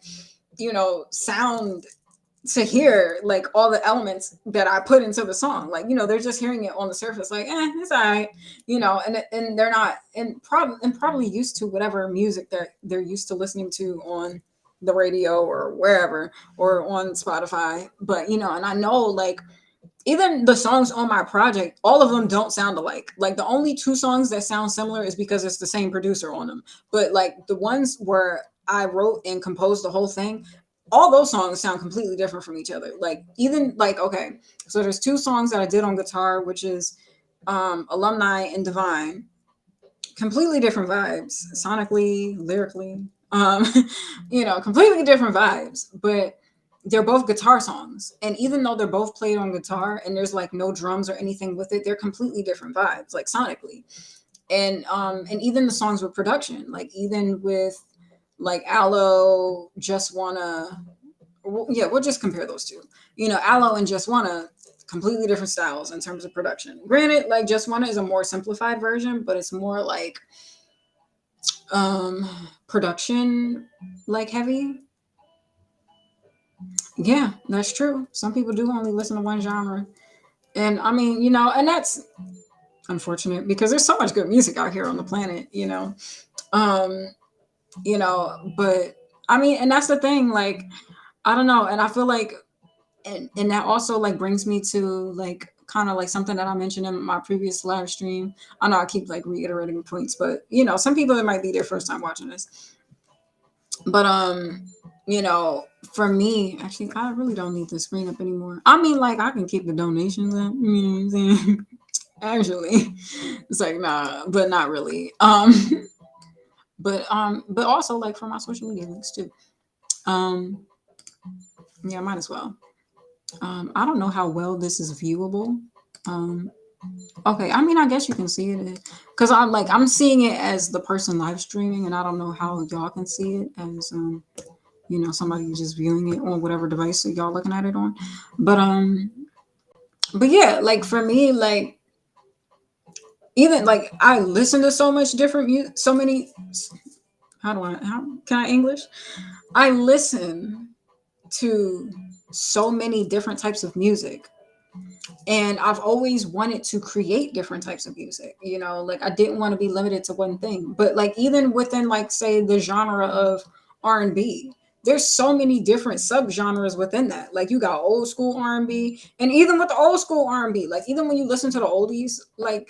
sound to hear like all the elements that I put into the song. Like, they're just hearing it on the surface, like, it's all right, and they're not, and probably used to whatever music that they're used to listening to on the radio or wherever, or on Spotify. But and I know, like, even the songs on my project, all of them don't sound alike. Like, the only two songs that sound similar is because it's the same producer on them. But like the ones where I wrote and composed the whole thing, all those songs sound completely different from each other. Like even like okay, so there's two songs that I did on guitar, which is Alumni and Divine. Completely different vibes, sonically, lyrically. Um, completely different vibes, but they're both guitar songs. And even though they're both played on guitar and there's like no drums or anything with it, they're completely different vibes, like sonically. And even the songs with production, like even with like Aloe, Just Wanna, yeah, we'll just compare those two. Aloe and Just Wanna, completely different styles in terms of production. Granted, like Just Wanna is a more simplified version, but it's more like um production like heavy. Yeah, that's true. Some people do only listen to one genre. And I mean, and that's unfortunate because there's so much good music out here on the planet. Um, but I mean, and that's the thing, like, I don't know, and I feel like and that also like brings me to like kind of like something that I mentioned in my previous live stream. I know I keep like reiterating points, but some people it might be their first time watching this. But you know, for me, actually I really don't need the screen up anymore. I mean, like I can keep the donations up, you know what I'm saying? Actually. It's like nah, but not really. But also like for my social media links too. Um yeah, might as well. I don't know how well this is viewable. Um, okay, I mean, I guess you can see it because I'm seeing it as the person live streaming, and I don't know how y'all can see it as somebody just viewing it on whatever device that y'all looking at it on. But yeah, like for me, like even like I listen to so much different music, so many. How can I English? I listen to so many different types of music, and I've always wanted to create different types of music. Like I didn't want to be limited to one thing. But like even within like say the genre of R&B, there's so many different subgenres within that. Like you got old school R&B, and even with the old school R&B, like even when you listen to the oldies, like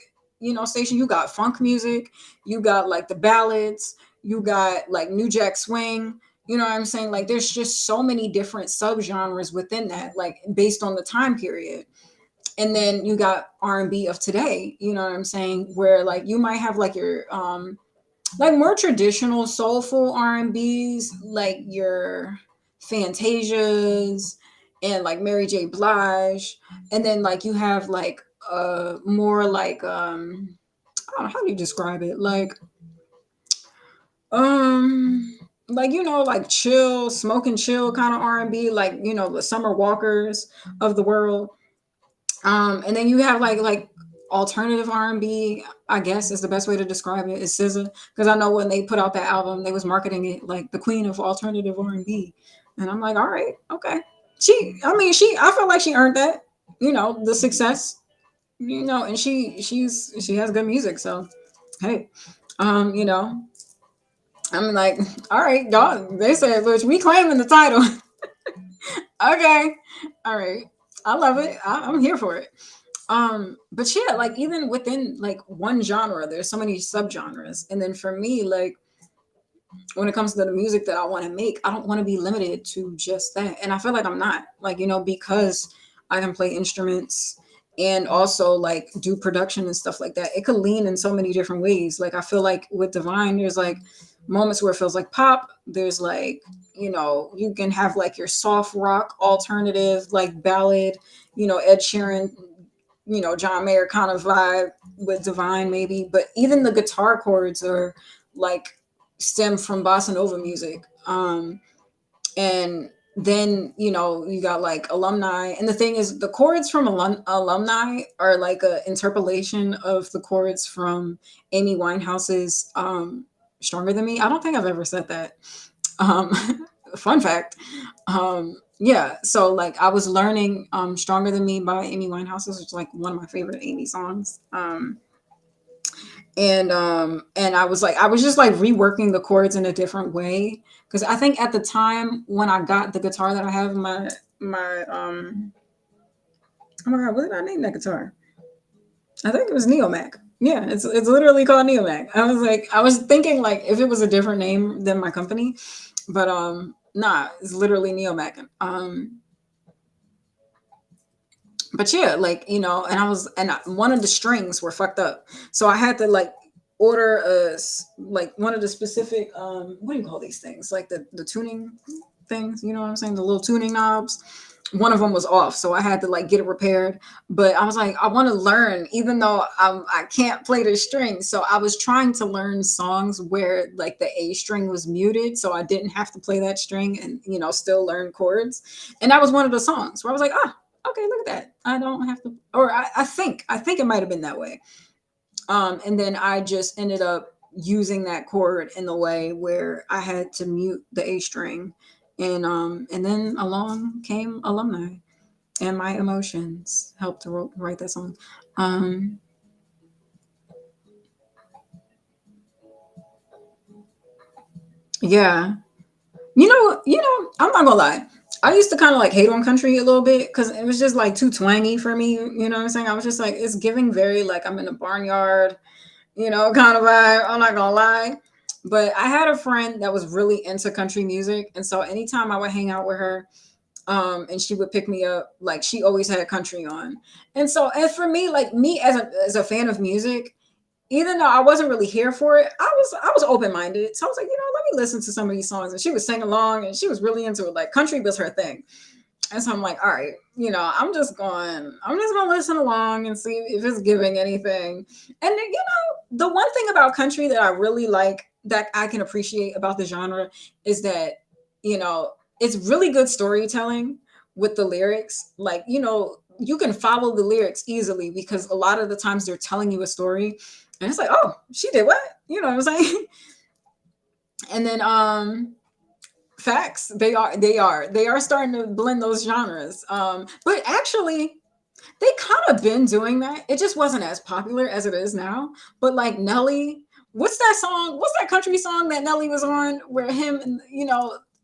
station, you got funk music, you got like the ballads, you got like New Jack Swing. You know what I'm saying? Like there's just so many different subgenres within that, like based on the time period. And then you got R&B of today, you know what I'm saying, where like you might have like your like more traditional soulful R&Bs, like your Fantasias and like Mary J. Blige. And then like you have like more like I don't know, how do you describe it, like like chill, smoke and chill kind of R&B, like the Summer Walkers of the world. And then you have like alternative R&B, I guess is the best way to describe it, is SZA. Because I know when they put out that album, they was marketing it like the queen of alternative R&B. And I'm like, all right, okay. I feel like she earned that, the success, and she has good music. So, hey, you know, I'm like, all right, y'all, they said, which we claiming the title. Okay. All right. I love it. I'm here for it. But yeah, like even within like one genre, there's so many subgenres. And then for me, like when it comes to the music that I want to make, I don't want to be limited to just that. And I feel like I'm not, like, because I can play instruments and also like do production and stuff like that. It could lean in so many different ways. Like I feel like with Divine, there's like moments where it feels like pop. There's like, you can have like your soft rock alternative, like ballad, Ed Sheeran, John Mayer kind of vibe with Divine maybe. But even the guitar chords are like stem from bossa nova music. And then you got like Alumni, and the thing is the chords from Alumni are like a interpolation of the chords from Amy Winehouse's Stronger Than Me. I don't think I've ever said that. um Fun fact. Yeah, so like I was learning Stronger Than Me by Amy Winehouse, which is like one of my favorite Amy songs. And I was just like reworking the chords in a different way, because I think at the time when I got the guitar that I have, my oh my god, what did I name that guitar? I think it was Neomac. Yeah, it's literally called Neomac. I was thinking like if it was a different name than my company, but Nah, it's literally neo macking. But yeah, like and one of the strings were fucked up, so I had to like order like one of the specific what do you call these things, like the tuning things, you know what I'm saying, the little tuning knobs. One of them was off, so I had to like get it repaired. But I was like, I want to learn, even though I can't play the string. So I was trying to learn songs where like the A string was muted, so I didn't have to play that string and still learn chords. And that was one of the songs where I was like, ah, okay, look at that. I don't have to, or I think it might have been that way. And then I just ended up using that chord in the way where I had to mute the A string, and then along came alumni, and my emotions helped to write that song. Um, yeah, I'm not gonna lie. I used to kind of like hate on country a little bit because it was just like too twangy for me. You know what I'm saying? I was just like, it's giving very like I'm in a barnyard, kind of vibe. I'm not gonna lie. But I had a friend that was really into country music. And so anytime I would hang out with her, and she would pick me up, like she always had country on. And so, and for me, like me as a fan of music, even though I wasn't really here for it, I was open minded. So I was like, let me listen to some of these songs. And she would sing along, and she was really into it. Like country was her thing. And so I'm like, all right, I'm just gonna listen along and see if it's giving anything. And then, the one thing about country that I really like, that I can appreciate about the genre, is that, you know, it's really good storytelling with the lyrics. Like, you can follow the lyrics easily because a lot of the times they're telling you a story. And it's like, oh, she did what? You know what I'm saying? And then facts. They are starting to blend those genres. But actually, they kind of been doing that. It just wasn't as popular as it is now. But like Nelly, what's that song? What's that country song that Nelly was on where him and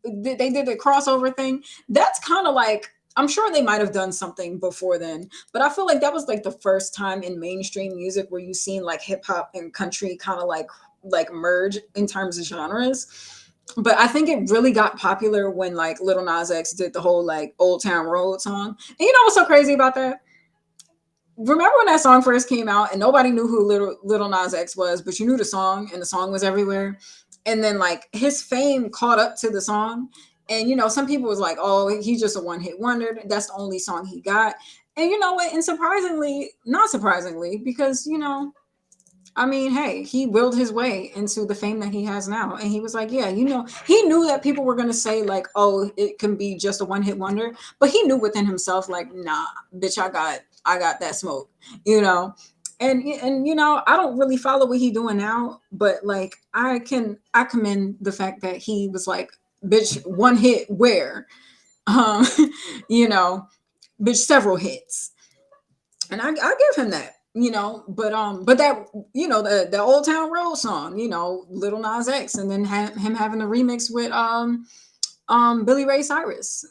they did the crossover thing? That's kind of like, I'm sure they might have done something before then, but I feel like that was like the first time in mainstream music where you seen like hip hop and country kind of like merge in terms of genres. But I think it really got popular when like Little Nas X did the whole like Old Town Road song. And you know what's so crazy about that? Remember when that song first came out and nobody knew who Little Nas X was, but you knew the song and the song was everywhere. And then like his fame caught up to the song. And some people was like, oh, he's just a one-hit wonder. That's the only song he got. And you know what? And surprisingly, not surprisingly, because I mean, hey, he willed his way into the fame that he has now. And he was like, yeah, he knew that people were going to say, like, oh, it can be just a one hit wonder. But he knew within himself, like, nah, bitch, I got that smoke, you know? And I don't really follow what he doing now, but like, I commend the fact that he was like, bitch, one hit where, um, you know, bitch, several hits, and I give him that, but that the Old Town Road song, Little Nas X, and then him having a remix with Billy Ray Cyrus,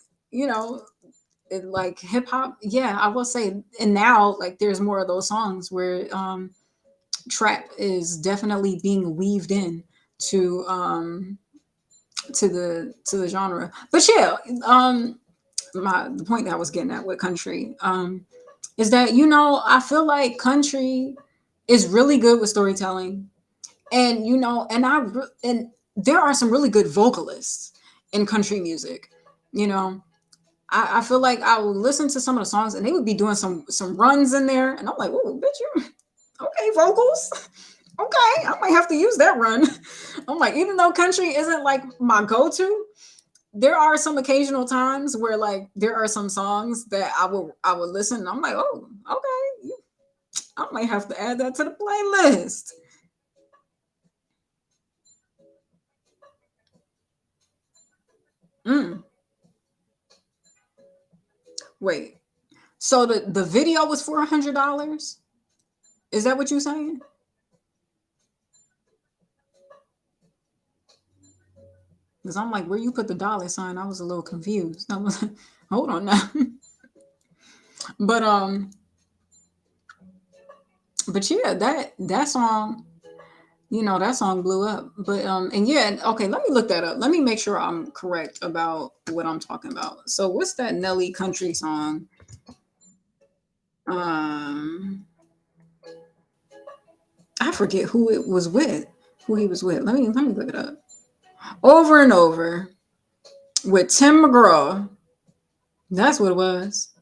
like hip hop, yeah, I will say. And now like there's more of those songs where trap is definitely being weaved in to the genre. But yeah, the point that I was getting at with country, is that I feel like country is really good with storytelling, and and there are some really good vocalists in country music. You know, I feel like I would listen to some of the songs and they would be doing some runs in there, and I'm like, oh, bitch, you okay, vocals. Okay, I might have to use that run. I'm like, even though country isn't like my go-to, there are some occasional times where like there are some songs that I would listen and I'm like, oh, okay, I might have to add that to the playlist. Mm, wait, so the video was $400? Is that what you're saying? Because I'm like, where you put the dollar sign? I was a little confused. I was like, hold on now. but but yeah, that song, That song blew up. But and yeah, okay, let me look that up. Let me make sure I'm correct about what I'm talking about. So what's that Nelly country song? Um I forget who it was with. Who he was with. Let me look it up. Over and Over with Tim McGraw. That's what it was.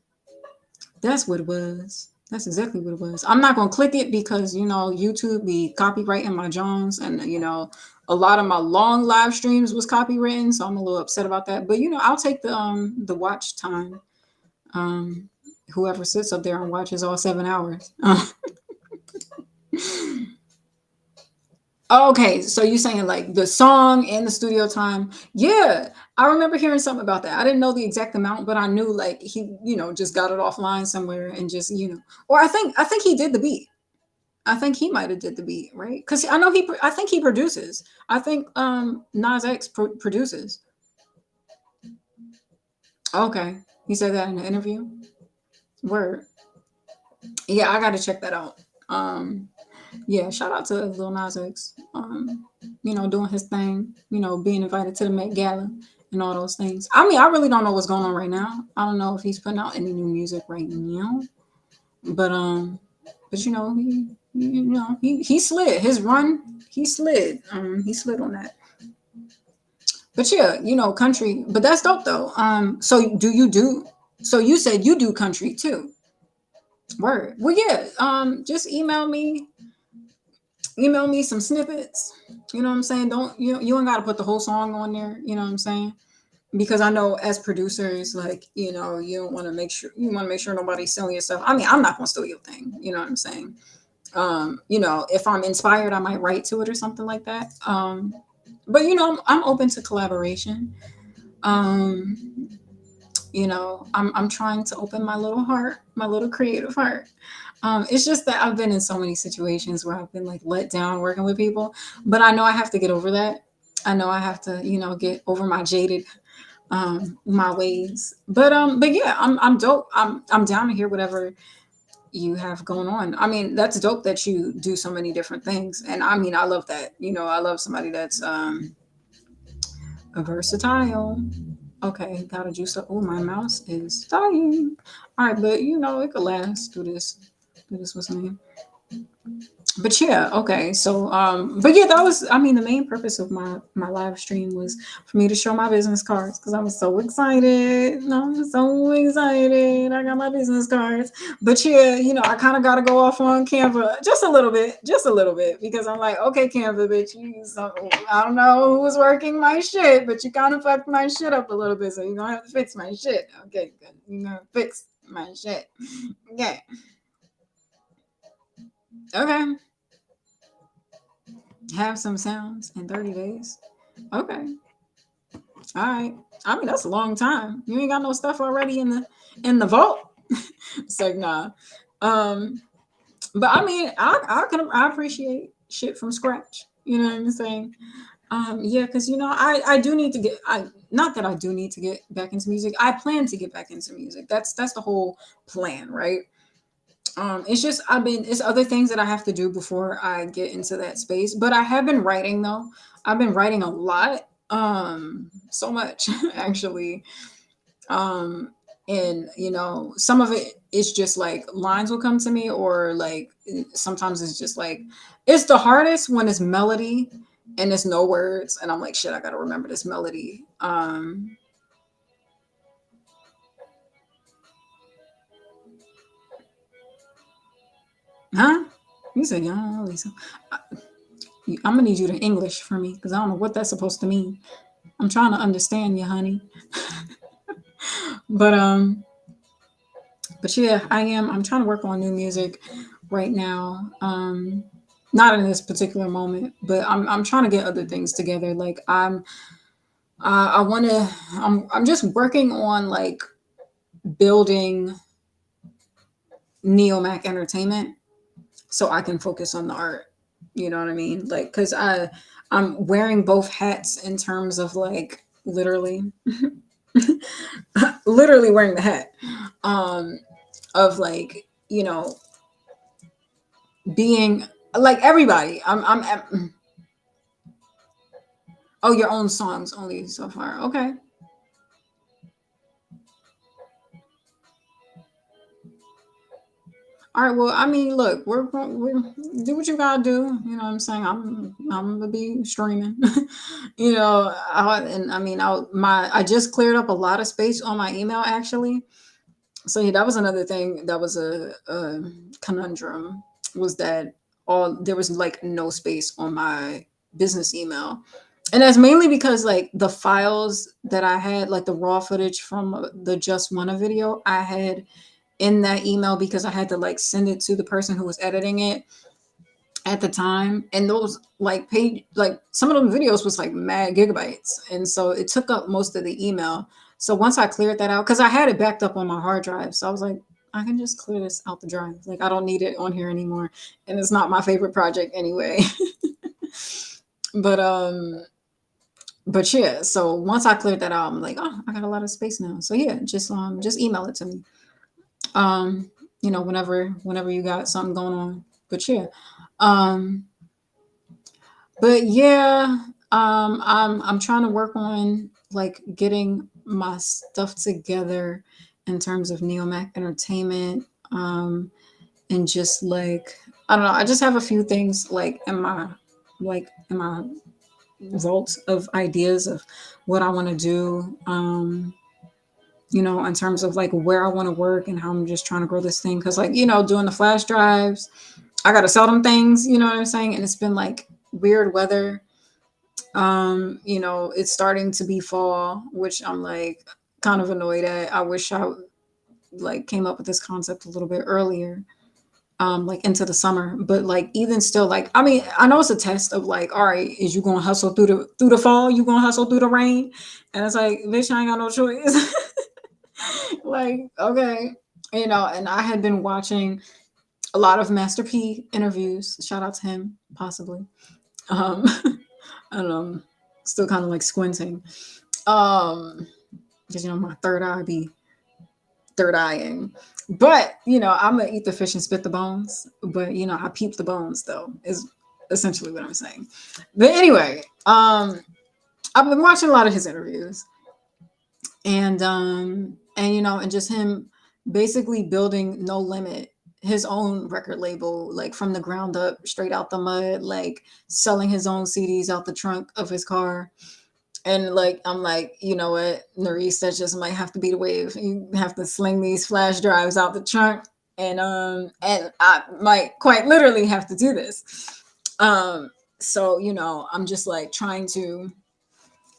That's what it was. That's exactly what it was. I'm not gonna click it because YouTube be copywriting my Jones, and a lot of my long live streams was copywritten, so I'm a little upset about that. But I'll take the watch time. Um, Whoever sits up there and watches all 7 hours. Okay, so you saying like the song and the studio time? Yeah, I remember hearing something about that. I didn't know the exact amount, but I knew like he, just got it offline somewhere and just, or I think he did the beat. I think he might have did the beat, right? Because I know I think he produces. I think Nas X produces. Okay, he said that in the interview. Word. Yeah, I got to check that out. Yeah, shout out to Lil Nas X. Doing his thing. Being invited to the Met Gala and all those things. I mean, I really don't know what's going on right now. I don't know if he's putting out any new music right now, but he slid his run. He slid. He slid on that. But yeah, country. But that's dope though. So do you do? So you said you do country too. Word. Well, yeah. Just email me some snippets. You know what I'm saying? Don't you ain't gotta put the whole song on there, you know what I'm saying? Because I know as producers, like, you don't want to make sure nobody's stealing your stuff. I mean, I'm not gonna steal your thing, you know what I'm saying? If I'm inspired, I might write to it or something like that. But I'm open to collaboration. Um, I'm trying to open my little heart, my little creative heart. It's just that I've been in so many situations where I've been like let down working with people, but I know I have to get over that. I know I have to, get over my jaded my ways. But yeah, I'm dope. I'm down to hear whatever you have going on. I mean, that's dope that you do so many different things. And I mean, I love that. I love somebody that's versatile. Okay, gotta juice up. Oh, my mouse is dying. All right, but it could last through this. Through this, what's the name? But yeah, okay. So but yeah, that was, I mean, the main purpose of my live stream was for me to show my business cards because I was so excited. I'm so excited. I got my business cards. But yeah, I kind of got to go off on Canva just a little bit, because I'm like, okay, Canva, bitch, I don't know who was working my shit, but you kind of fucked my shit up a little bit, so you're gonna have to fix my shit. Okay, good. You're gonna fix my shit. Okay. Okay. Have some sounds in 30 days. Okay. All right. I mean, that's a long time. You ain't got no stuff already in the vault. It's like, nah. Um, but I mean, I appreciate shit from scratch. You know what I'm saying? Yeah, because I do need to get, I not that I do need to get back into music. I plan to get back into music. That's the whole plan, right? It's just it's other things that I have to do before I get into that space. But I have been writing though. I've been writing a lot. So much actually. Um and some of it is just like lines will come to me, or like sometimes it's just like it's the hardest when it's melody and it's no words, and I'm like, shit, I gotta remember this melody. Huh? You said, yeah, Lisa. I'm gonna need you to English for me because I don't know what that's supposed to mean. I'm trying to understand you, honey. But yeah, I'm trying to work on new music right now. Not in this particular moment, but I'm trying to get other things together. Like I want to. I'm just working on like building Neomac Entertainment so I can focus on the art. You know what I mean? Like, cause I'm wearing both hats in terms of like literally, literally wearing the hat, um, of like, being like everybody. I'm Oh, your own songs only so far. Okay. All right. Well, I mean, look, we're do what you gotta do. You know what I'm saying? I'm gonna be streaming. And I mean, I just cleared up a lot of space on my email actually. So yeah, that was another thing that was a conundrum, was that all there was like no space on my business email. And that's mainly because like the files that I had, like the raw footage from the Just Wanna video, I had in that email because I had to like send it to the person who was editing it at the time. And those like page, like some of them videos was like mad gigabytes, and so it took up most of the email. So once I cleared that out, because I had it backed up on my hard drive, so I was like, I can just clear this out the drive, like I don't need it on here anymore, and it's not my favorite project anyway. But yeah, so once I cleared that out, I'm like, oh, I got a lot of space now. So yeah, just email it to me. um whenever you got something going on. But yeah, um but yeah, I'm trying to work on like getting my stuff together in terms of Neomac Entertainment. And just like, I don't know, I just have a few things in my vault of ideas of what I want to do. In terms of like where I want to work and how I'm just trying to grow this thing. Cause like, doing the flash drives, I gotta sell them things, you know what I'm saying? And it's been like weird weather. It's starting to be fall, which I'm like kind of annoyed at. I wish I like came up with this concept a little bit earlier. Like into the summer. But like even still, like I mean, I know it's a test of like, all right, is you gonna hustle through the fall? You gonna hustle through the rain? And it's like, bitch, I ain't got no choice. Like, okay. And I had been watching a lot of Master P interviews. Shout out to him, possibly. Um, and still kind of like squinting. Because my third eye be third eyeing. But I'm gonna eat the fish and spit the bones. But I peep the bones though, is essentially what I'm saying. But anyway, I've been watching a lot of his interviews, and just him basically building No Limit, his own record label, like from the ground up, straight out the mud, like selling his own CDs out the trunk of his car. And like I'm like, you know what, Nerese, that just might have to be the wave. You have to sling these flash drives out the trunk, and I might quite literally have to do this. So I'm just like trying to,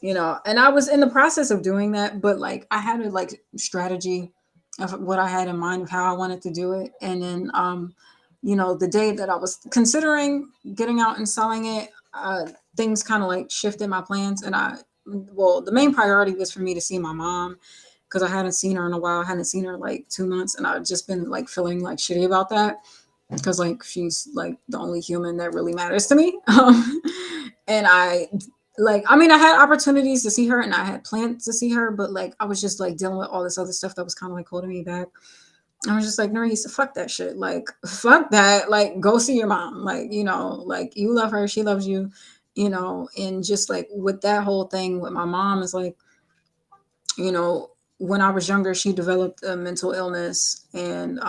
and I was in the process of doing that, but like I had a like strategy of what I had in mind of how I wanted to do it. And then the day that I was considering getting out and selling it, things kind of like shifted my plans. And the main priority was for me to see my mom, because I hadn't seen her in a while. I hadn't seen her like 2 months, and I've just been like feeling like shitty about that, because like she's like the only human that really matters to me. And I mean, I had opportunities to see her and I had plans to see her, but like I was just like dealing with all this other stuff that was kind of like holding me back. I was just like, Nerese, fuck that shit. Like, fuck that. Like, go see your mom. Like, like you love her, she loves you, and just like with that whole thing with my mom is like, you know, when I was younger, she developed a mental illness. And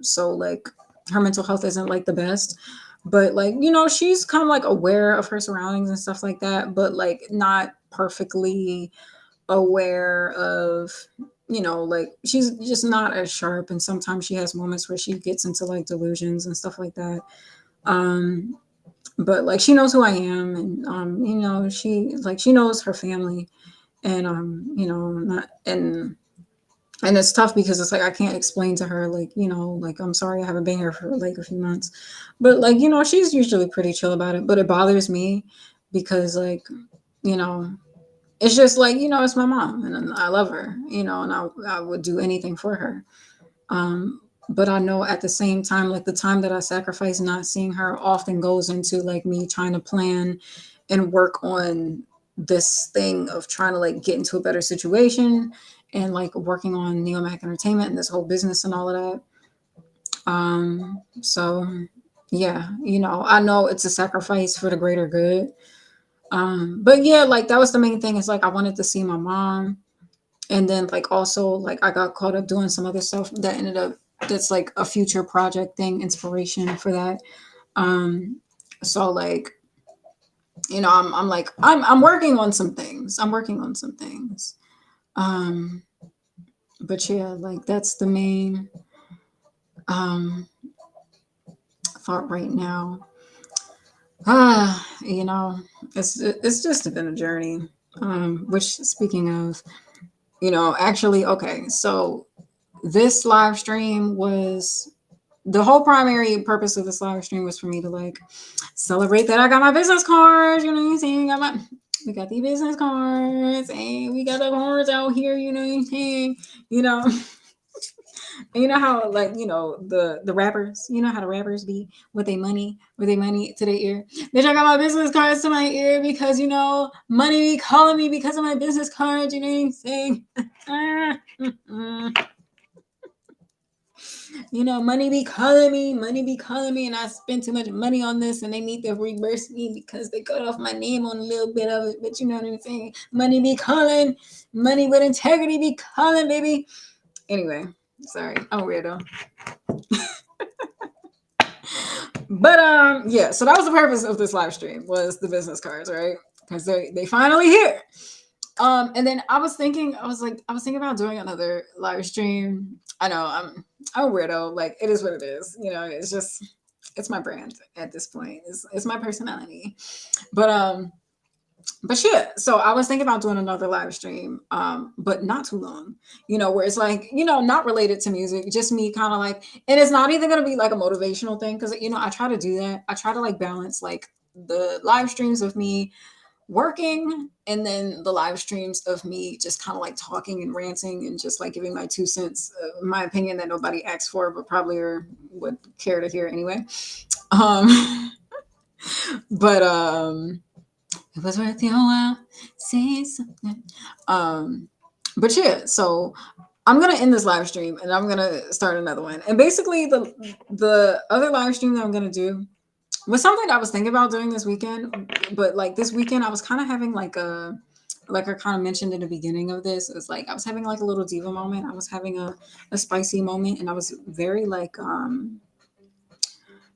so like her mental health isn't like the best. But like, she's kind of like aware of her surroundings and stuff like that, but like not perfectly aware of, like she's just not as sharp. And sometimes she has moments where she gets into like delusions and stuff like that. Um, but like she knows who I am, and she knows her family, and not and it's tough because it's like I can't explain to her like, like I'm sorry I haven't been here for like a few months. But like, she's usually pretty chill about it, but it bothers me because like, you know, it's just like, it's my mom and I love her, and I would do anything for her. But I know at the same time, like the time that I sacrifice not seeing her often goes into like me trying to plan and work on this thing of trying to like get into a better situation, and like working on Neomac Entertainment and this whole business and all of that. So yeah, I know it's a sacrifice for the greater good. But yeah, like that was the main thing. It's like I wanted to see my mom, and then like also like I got caught up doing some other stuff that ended up that's like a future project thing, inspiration for that. Um, so like I'm like I'm working on some things. I'm working on some things. Um, but yeah, like that's the main um thought right now. You know, it's just been a journey. Which speaking of, actually, okay, so this live stream was the whole primary purpose of this live stream was for me to like celebrate that I got my business cards. You know what I'm saying? We got the business cards, and we got the cards out here. You know what I'm saying? You know, and you know how like the rappers, you know how the rappers be with their money to their ear. Bitch, I got my business cards to my ear because money be calling me because of my business cards. You know what I'm saying? Money be calling me, and I spent too much money on this, and they need to reimburse me because they cut off my name on a little bit of it. But you know what I'm saying? Money be calling, money with integrity be calling, baby. Anyway, sorry, I'm a weirdo. But yeah, so that was the purpose of this live stream was the business cards, right? Because they finally here. And then I was thinking about doing another live stream. I know I'm a weirdo. Like it is what it is. It's just it's my brand at this point. It's my personality. But shit. So I was thinking about doing another live stream, but not too long. Where it's like not related to music, just me kind of like, and it's not even gonna be like a motivational thing because I try to do that. I try to like balance like the live streams of me working and then the live streams of me just kind of like talking and ranting and just like giving my 2 cents, my opinion that nobody asked for but probably or would care to hear anyway. um but it was worth your while say something. um but yeah, so I'm gonna end this live stream and I'm gonna start another one, and basically the other live stream that I'm gonna do was something I was thinking about doing this weekend, but like this weekend I was kind of having like I kind of mentioned in the beginning of this, it's like I was having like a little diva moment. I was having a spicy moment, and I was very like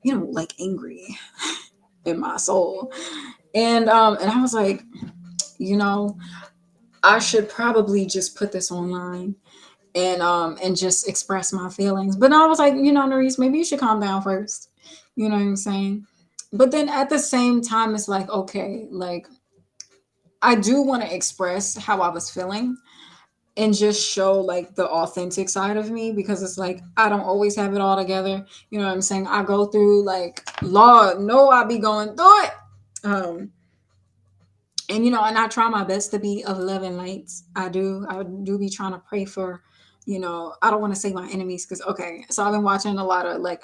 like angry in my soul. And I was like, you know, I should probably just put this online and just express my feelings. But I was like, Nerese, maybe you should calm down first. You know what I'm saying? But then at the same time, it's like, okay, like I do want to express how I was feeling and just show like the authentic side of me, because it's like I don't always have it all together. You know what I'm saying? I go through like Lord, no, I be going through it. Um and I try my best to be of love and lights. I do be trying to pray for, I don't want to say my enemies, because okay, so I've been watching a lot of like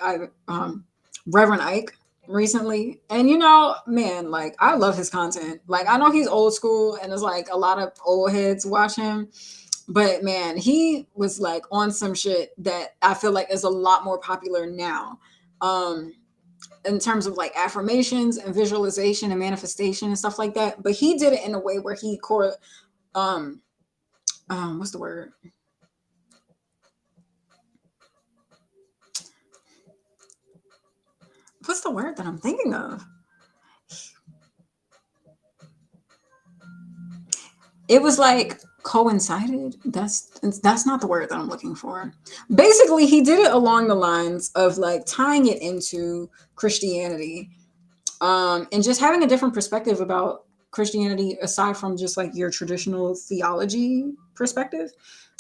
Reverend Ike recently, and man, like I love his content. Like I know he's old school and there's like a lot of old heads watch him, but man, he was like on some shit that I feel like is a lot more popular now. um in terms of like affirmations and visualization and manifestation and stuff like that. But he did it in a way where he um what's the word? What's the word that I'm thinking of? It was like coincided. That's not the word that I'm looking for. Basically, he did it along the lines of like tying it into Christianity, and just having a different perspective about Christianity aside from just like your traditional theology perspective,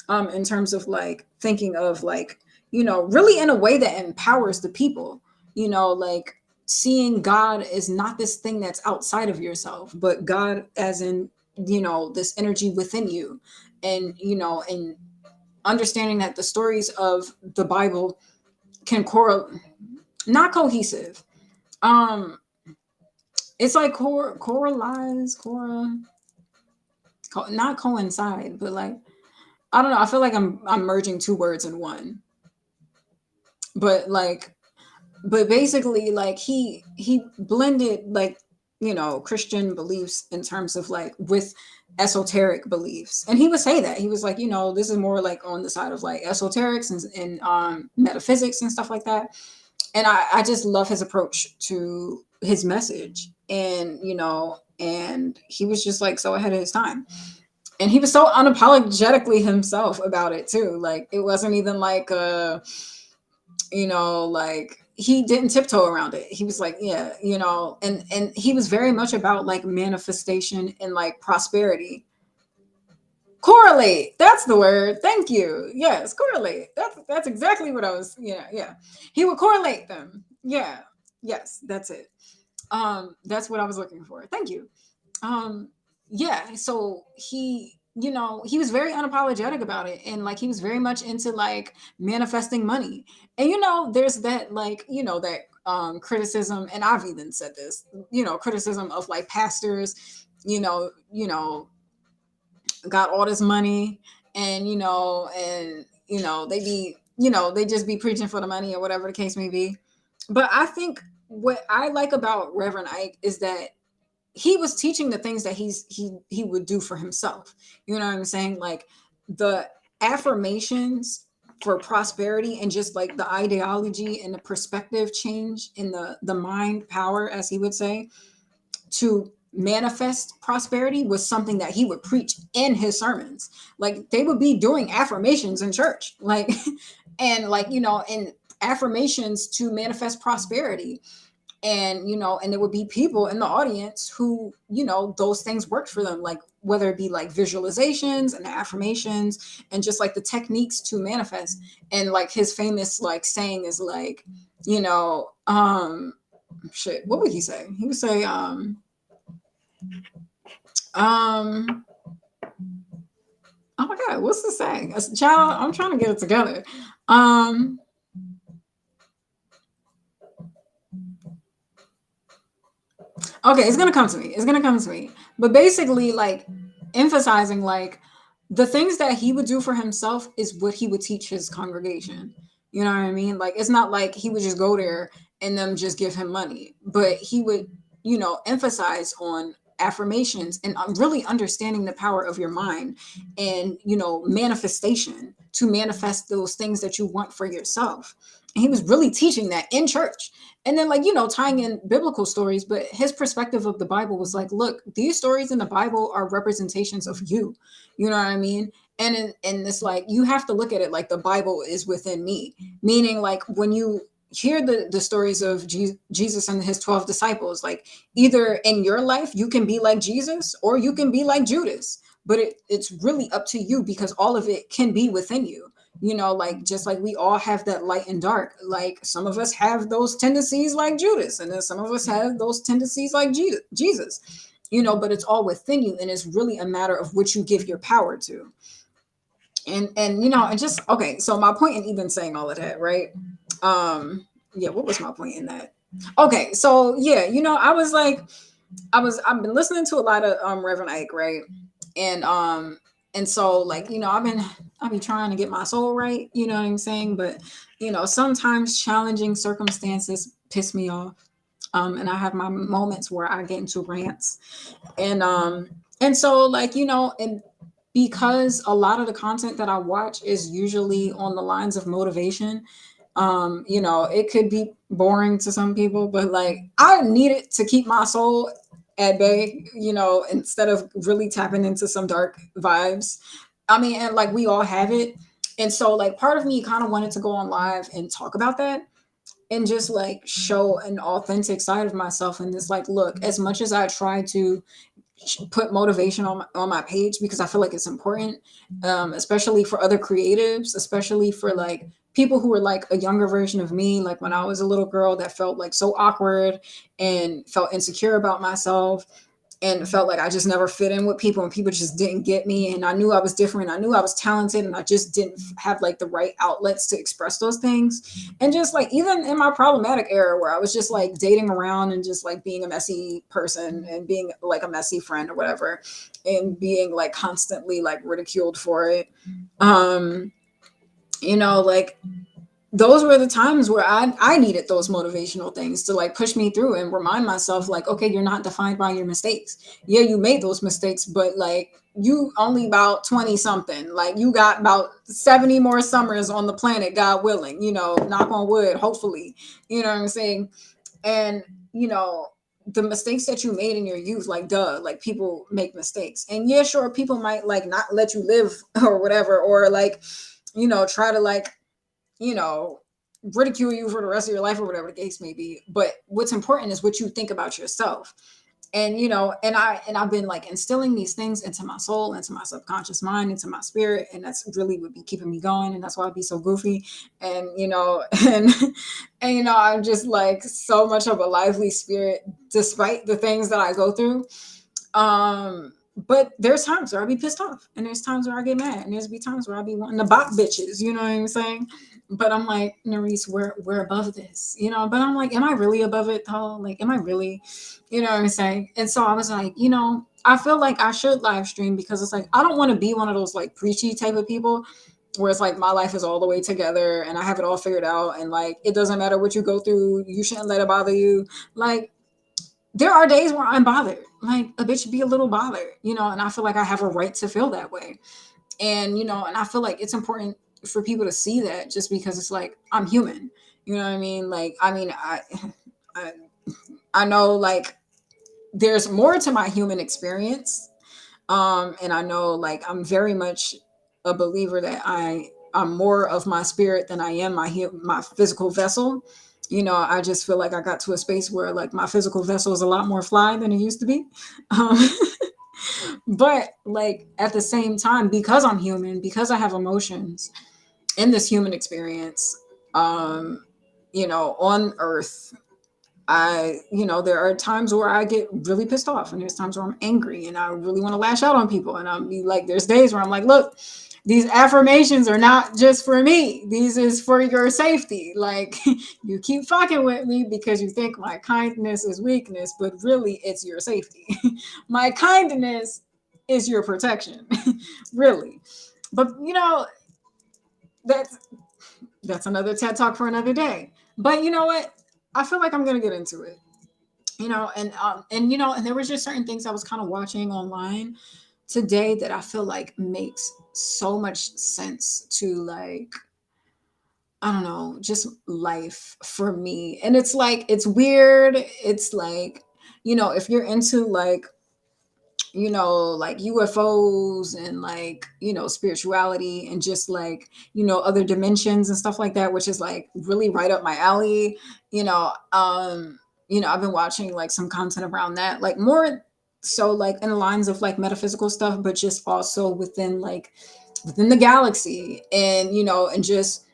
in terms of like thinking of like, really in a way that empowers the people, like seeing God is not this thing that's outside of yourself, but God as in, this energy within you. And understanding that the stories of the Bible can correlate, not cohesive. Um, it's like coralize, not coincide, but like I don't know. I feel like I'm merging two words in one. But like, but basically, like he blended like Christian beliefs in terms of like with esoteric beliefs. And he would say that. He was like, this is more like on the side of like esoterics and metaphysics and stuff like that. And I just love his approach to his message. And he was just like so ahead of his time. And he was so unapologetically himself about it too. Like it wasn't even like like he didn't tiptoe around it. He was like, yeah, and he was very much about like manifestation and like prosperity. Correlate, that's the word. Thank you. Yes, correlate. That's exactly what I was. Yeah, yeah. He would correlate them. Yeah. Yes, that's it. That's what I was looking for. Thank you. um yeah, so he was very unapologetic about it, and like he was very much into like manifesting money. And there's that like that criticism, and I've even said this, criticism of like pastors, got all this money, and they be they just be preaching for the money or whatever the case may be. But I think what I like about Reverend Ike is that he was teaching the things that he would do for himself. You know what I'm saying? Like the affirmations for prosperity, and just like the ideology and the perspective change in the mind power, as he would say, to manifest prosperity, was something that he would preach in his sermons. Like they would be doing affirmations in church, like and like and affirmations to manifest prosperity. And and there would be people in the audience who those things worked for them, like whether it be like visualizations and affirmations and just like the techniques to manifest. And like his famous like saying is like, you know shit, what would he say? He would say um oh my god, what's the saying? As a child, I'm trying to get it together. um Okay, it's gonna come to me. It's gonna come to me. But basically, like emphasizing like the things that he would do for himself is what he would teach his congregation. You know what I mean? Like it's not like he would just go there and them just give him money, but he would, emphasize on affirmations and really understanding the power of your mind, and manifestation to manifest those things that you want for yourself. And he was really teaching that in church. And then like tying in biblical stories, but his perspective of the Bible was like, look, these stories in the Bible are representations of you. You know what I mean? And it's like you have to look at it like the Bible is within me, meaning like when you hear the stories of Jesus and his 12 disciples, like either in your life you can be like Jesus or you can be like Judas, but it's really up to you, because all of it can be within you. Like just like we all have that light and dark, like some of us have those tendencies like Judas, and then some of us have those tendencies like Jesus, but it's all within you, and it's really a matter of which you give your power to. And and just okay, so my point in even saying all of that, right? Yeah, what was my point in that? Okay, so yeah, I was like, I've been listening to a lot of Reverend Ike, right? And so like I've been trying to get my soul right, you know what I'm saying? But sometimes challenging circumstances piss me off. And I have my moments where I get into rants. And so like and because a lot of the content that I watch is usually on the lines of motivation, it could be boring to some people, but like I need it to keep my soul at bay, instead of really tapping into some dark vibes. I mean, and like we all have it. And so like part of me kind of wanted to go on live and talk about that, and just like show an authentic side of myself. And it's like, look, as much as I try to put motivation on my page, because I feel like it's important, especially for other creatives, especially for like people who were like a younger version of me, like when I was a little girl that felt like so awkward and felt insecure about myself, and felt like I just never fit in with people, and people just didn't get me, and I knew I was different, I knew I was talented, and I just didn't have like the right outlets to express those things. And just like even in my problematic era where I was just like dating around and just like being a messy person and being like a messy friend or whatever, and being like constantly like ridiculed for it, um like those were the times where I needed those motivational things to like push me through and remind myself like, okay, you're not defined by your mistakes. Yeah, you made those mistakes, but like you only about 20 something. Like you got about 70 more summers on the planet, God willing, knock on wood, hopefully. You know what I'm saying? And you know, the mistakes that you made in your youth, like duh, like people make mistakes. And yeah, sure, people might like not let you live or whatever, or like, try to like you know, ridicule you for the rest of your life or whatever the case may be. But what's important is what you think about yourself. And I've been like instilling these things into my soul, into my subconscious mind, into my spirit, and that's really what be keeping me going. And that's why I be so goofy, and and I'm just like so much of a lively spirit, despite the things that I go through. But there's times where I be pissed off, and there's times where I get mad, and there's be times where I be wanting to bop bitches. You know what I'm saying? But I'm like, Nerese, we're above this, But I'm like, am I really above it though? Like, am I really? You know what I'm saying? And so I was like, I feel like I should live stream because it's like I don't want to be one of those like preachy type of people where it's like my life is all the way together and I have it all figured out and like it doesn't matter what you go through, you shouldn't let it bother you. Like there are days where I'm bothered. Like a bitch be a little bothered, and I feel like I have a right to feel that way. And and I feel like it's important for people to see that just because it's like I'm human. You know what I mean? Like I, I know like there's more to my human experience. And I know like I'm very much a believer that I'm more of my spirit than I am my physical vessel. I just feel like I got to a space where like my physical vessel is a lot more fly than it used to be. Um, but like at the same time, because I'm human, because I have emotions in this human experience, on Earth, there are times where I get really pissed off and there's times where I'm angry and I really want to lash out on people. And I'm be like, there's days where I'm like, look, these affirmations are not just for me. These is for your safety. Like you keep fucking with me because you think my kindness is weakness, but really it's your safety. My kindness is your protection. Really. But that's that's another TED talk for another day. But you know what? I feel like I'm gonna get into it. And there was just certain things I was kind of watching online today that I feel like makes so much sense to like I don't know, just life for me. And it's like it's weird. It's like if you're into like UFOs and like, spirituality and just like, other dimensions and stuff like that, which is like really right up my alley. I've been watching like some content around that, like more so like in the lines of like metaphysical stuff, but just also within the galaxy and, and just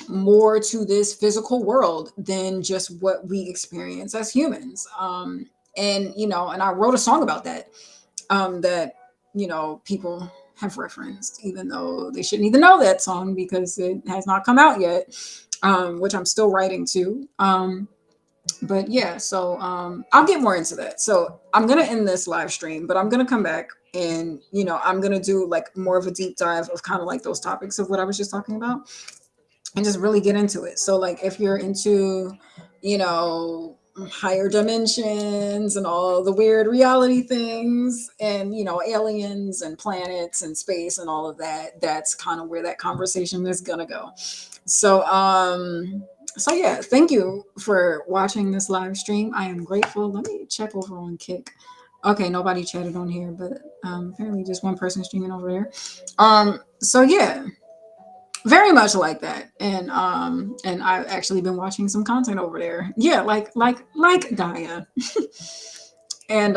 more to this physical world than just what we experience as humans. And I wrote a song about that that people have referenced, even though they shouldn't even know that song because it has not come out yet, which I'm still writing to. But yeah, so I'll get more into that. So I'm gonna end this live stream, but I'm gonna come back and I'm gonna do like more of a deep dive of kind of like those topics of what I was just talking about and just really get into it. So like if you're into, you know, higher dimensions and all the weird reality things and aliens and planets and space and all of that, that's kind of where that conversation is gonna go. So yeah, thank you for watching this live stream. I am grateful. Let me check over on Kick. Okay, nobody chatted on here, but apparently just one person streaming over there. So yeah, very much like that. And I've actually been watching some content over there. Yeah, like Gaia. And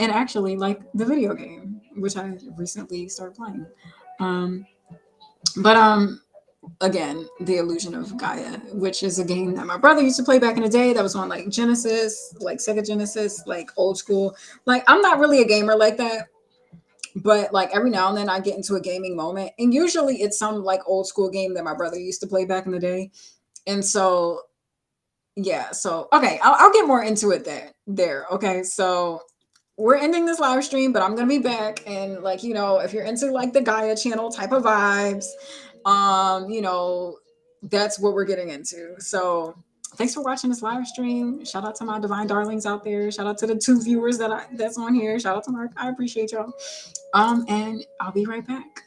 actually like the video game, which I recently started playing. Um but again, the illusion of Gaia, which is a game that my brother used to play back in the day that was on like Genesis, like Sega Genesis, like old school. Like I'm not really a gamer like that, but like every now and then I get into a gaming moment, and usually it's some like old school game that my brother used to play back in the day. And so yeah, so okay, I'll get more into it there. Okay, so we're ending this live stream, but I'm gonna be back. And like if you're into like the Gaia channel type of vibes, um you know that's what we're getting into. So thanks for watching this live stream. Shout out to my divine darlings out there. Shout out to the 2 viewers that's on here. Shout out to Mark. I appreciate y'all. And I'll be right back.